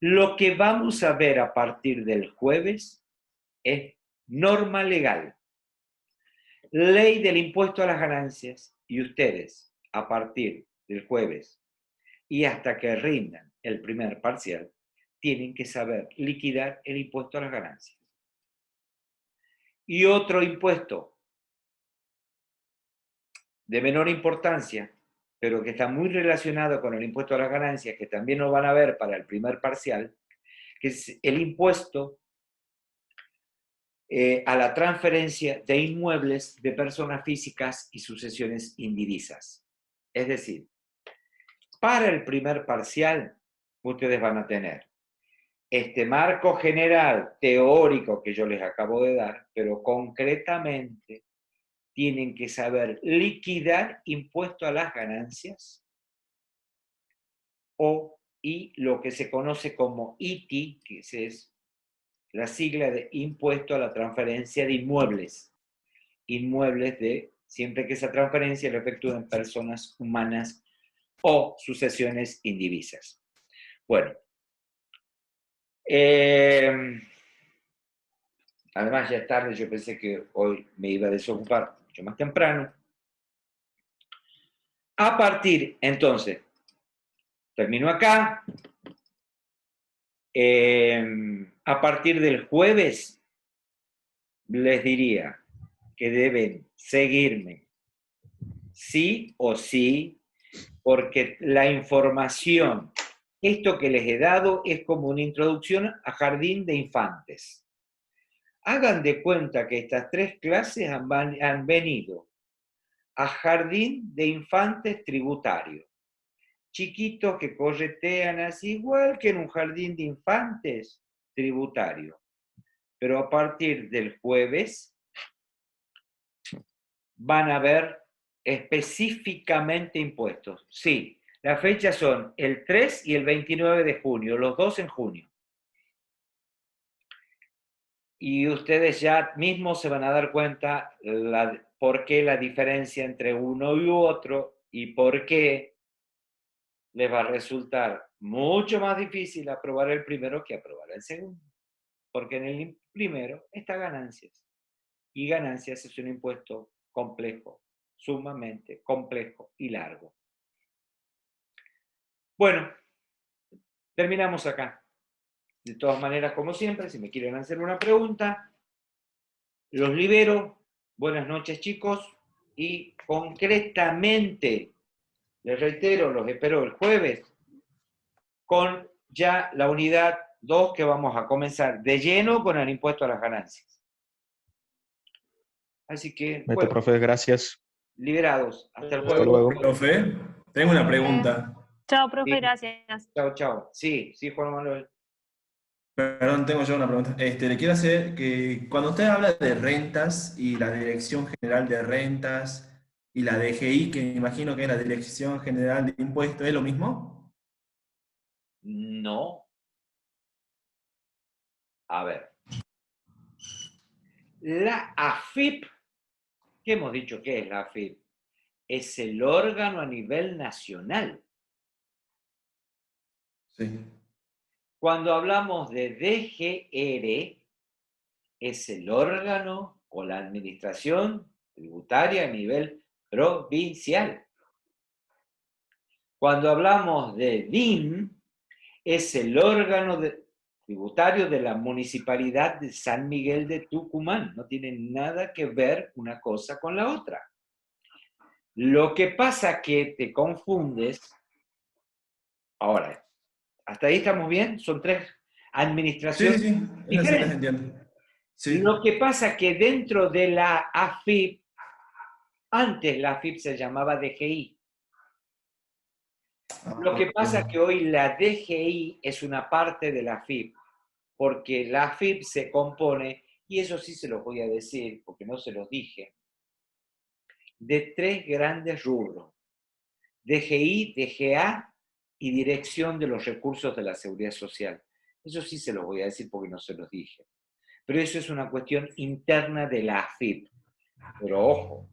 Lo que vamos a ver a partir del jueves es norma legal, ley del impuesto a las ganancias, y ustedes a partir del jueves y hasta que rindan el primer parcial tienen que saber liquidar el impuesto a las ganancias. Y otro impuesto de menor importancia, pero que está muy relacionado con el impuesto a las ganancias, que también lo van a ver para el primer parcial, que es el impuesto a la transferencia de inmuebles de personas físicas y sucesiones indivisas. Es decir, para el primer parcial, ustedes van a tener este marco general teórico que yo les acabo de dar, pero concretamente tienen que saber liquidar impuesto a las ganancias y lo que se conoce como ITI, que es la sigla de impuesto a la transferencia de inmuebles. Inmuebles de, siempre que esa transferencia lo efectúen personas humanas o sucesiones indivisas. Bueno, además ya es tarde, yo pensé que hoy me iba a desocupar mucho más temprano. A partir, entonces, termino acá. A partir del jueves les diría que deben seguirme sí o sí, porque la información, esto que les he dado es como una introducción a jardín de infantes. Hagan de cuenta que estas 3 clases han venido a jardín de infantes tributario. Chiquitos que corretean así, igual que en un jardín de infantes tributario. Pero a partir del jueves van a ver específicamente impuestos. Sí, las fechas son el 3 y el 29 de junio, los 2 en junio. Y ustedes ya mismos se van a dar cuenta por qué la diferencia entre uno y otro, y por qué les va a resultar mucho más difícil aprobar el primero que aprobar el segundo. Porque en el primero está ganancias. Y ganancias es un impuesto complejo, sumamente complejo y largo. Bueno, terminamos acá. De todas maneras, como siempre, si me quieren hacer una pregunta, los libero. Buenas noches, chicos. Y concretamente, les reitero, los espero el jueves con ya la unidad 2 que vamos a comenzar de lleno con el impuesto a las ganancias. Así que, Beto, bueno, profe, gracias. liberados. Hasta el Hasta jueves. luego. Profe, tengo una pregunta. Chao, profe, Sí. gracias. Chao, chao. Sí, sí, Juan Manuel. Perdón, tengo yo una pregunta. Le quiero hacer que cuando usted habla de rentas y la Dirección General de Rentas y la DGI, que me imagino que es la Dirección General de Impuestos, ¿es lo mismo? No. A ver. La AFIP, ¿qué hemos dicho que es la AFIP? Es el órgano a nivel nacional. Sí. Cuando hablamos de DGR, es el órgano o la administración tributaria a nivel provincial. Cuando hablamos de DIM, es el órgano tributario de la Municipalidad de San Miguel de Tucumán. No tiene nada que ver una cosa con la otra. Lo que pasa que te confundes. Ahora, ¿hasta ahí estamos bien? Son tres Sí, administraciones sí, sí, diferentes. entiendo. Sí. Lo que pasa que dentro de la AFIP, antes la AFIP se llamaba DGI. Lo que pasa que hoy la DGI es una parte de la AFIP, porque la AFIP se compone, y eso sí se los voy a decir, porque no se los dije, de tres grandes rubros: DGI, DGA y Dirección de los Recursos de la Seguridad Social. Eso sí se los voy a decir porque no se los dije. Pero eso es una cuestión interna de la AFIP. Pero ojo,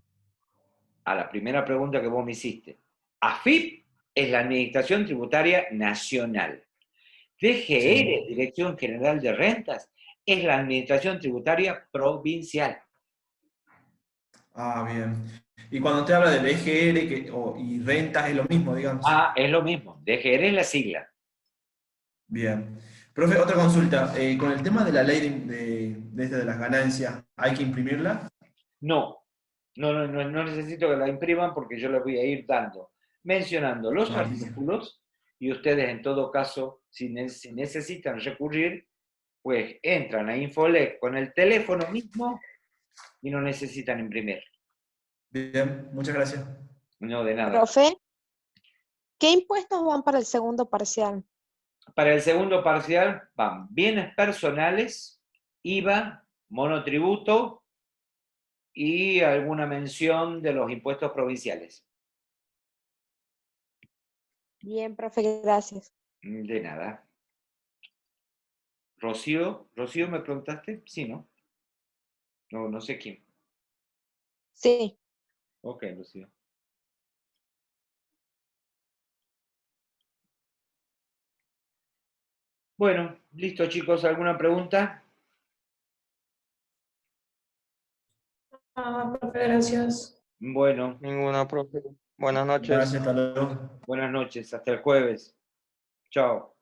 a la primera pregunta que vos me hiciste. AFIP es la Administración Tributaria Nacional. DGR, Dirección General de Rentas, es la Administración Tributaria Provincial. Ah, bien. Y cuando usted habla de DGR y rentas es lo mismo, digamos. Ah, es lo mismo. DGR es la sigla. Bien. Profe, otra consulta. Con el tema de la ley de las ganancias, ¿hay que imprimirla? No, no necesito que la impriman porque yo les voy a ir dando, mencionando los Ah, bien. artículos, y ustedes en todo caso, si necesitan recurrir, pues entran a Infolec con el teléfono mismo y no necesitan imprimir. Bien, muchas gracias. No, de nada. Profe, ¿qué impuestos van para el segundo parcial? Para el segundo parcial van bienes personales, IVA, monotributo y alguna mención de los impuestos provinciales. Bien, profe, gracias. De nada. Rocío, ¿me preguntaste? Sí, ¿no? No sé quién. Sí. Ok, Rocío. Bueno, listo, chicos. ¿Alguna pregunta? Ah, profe, gracias. Bueno, Ninguna, profe. Buenas noches. Gracias, hasta luego. buenas noches. Hasta el jueves. Chao.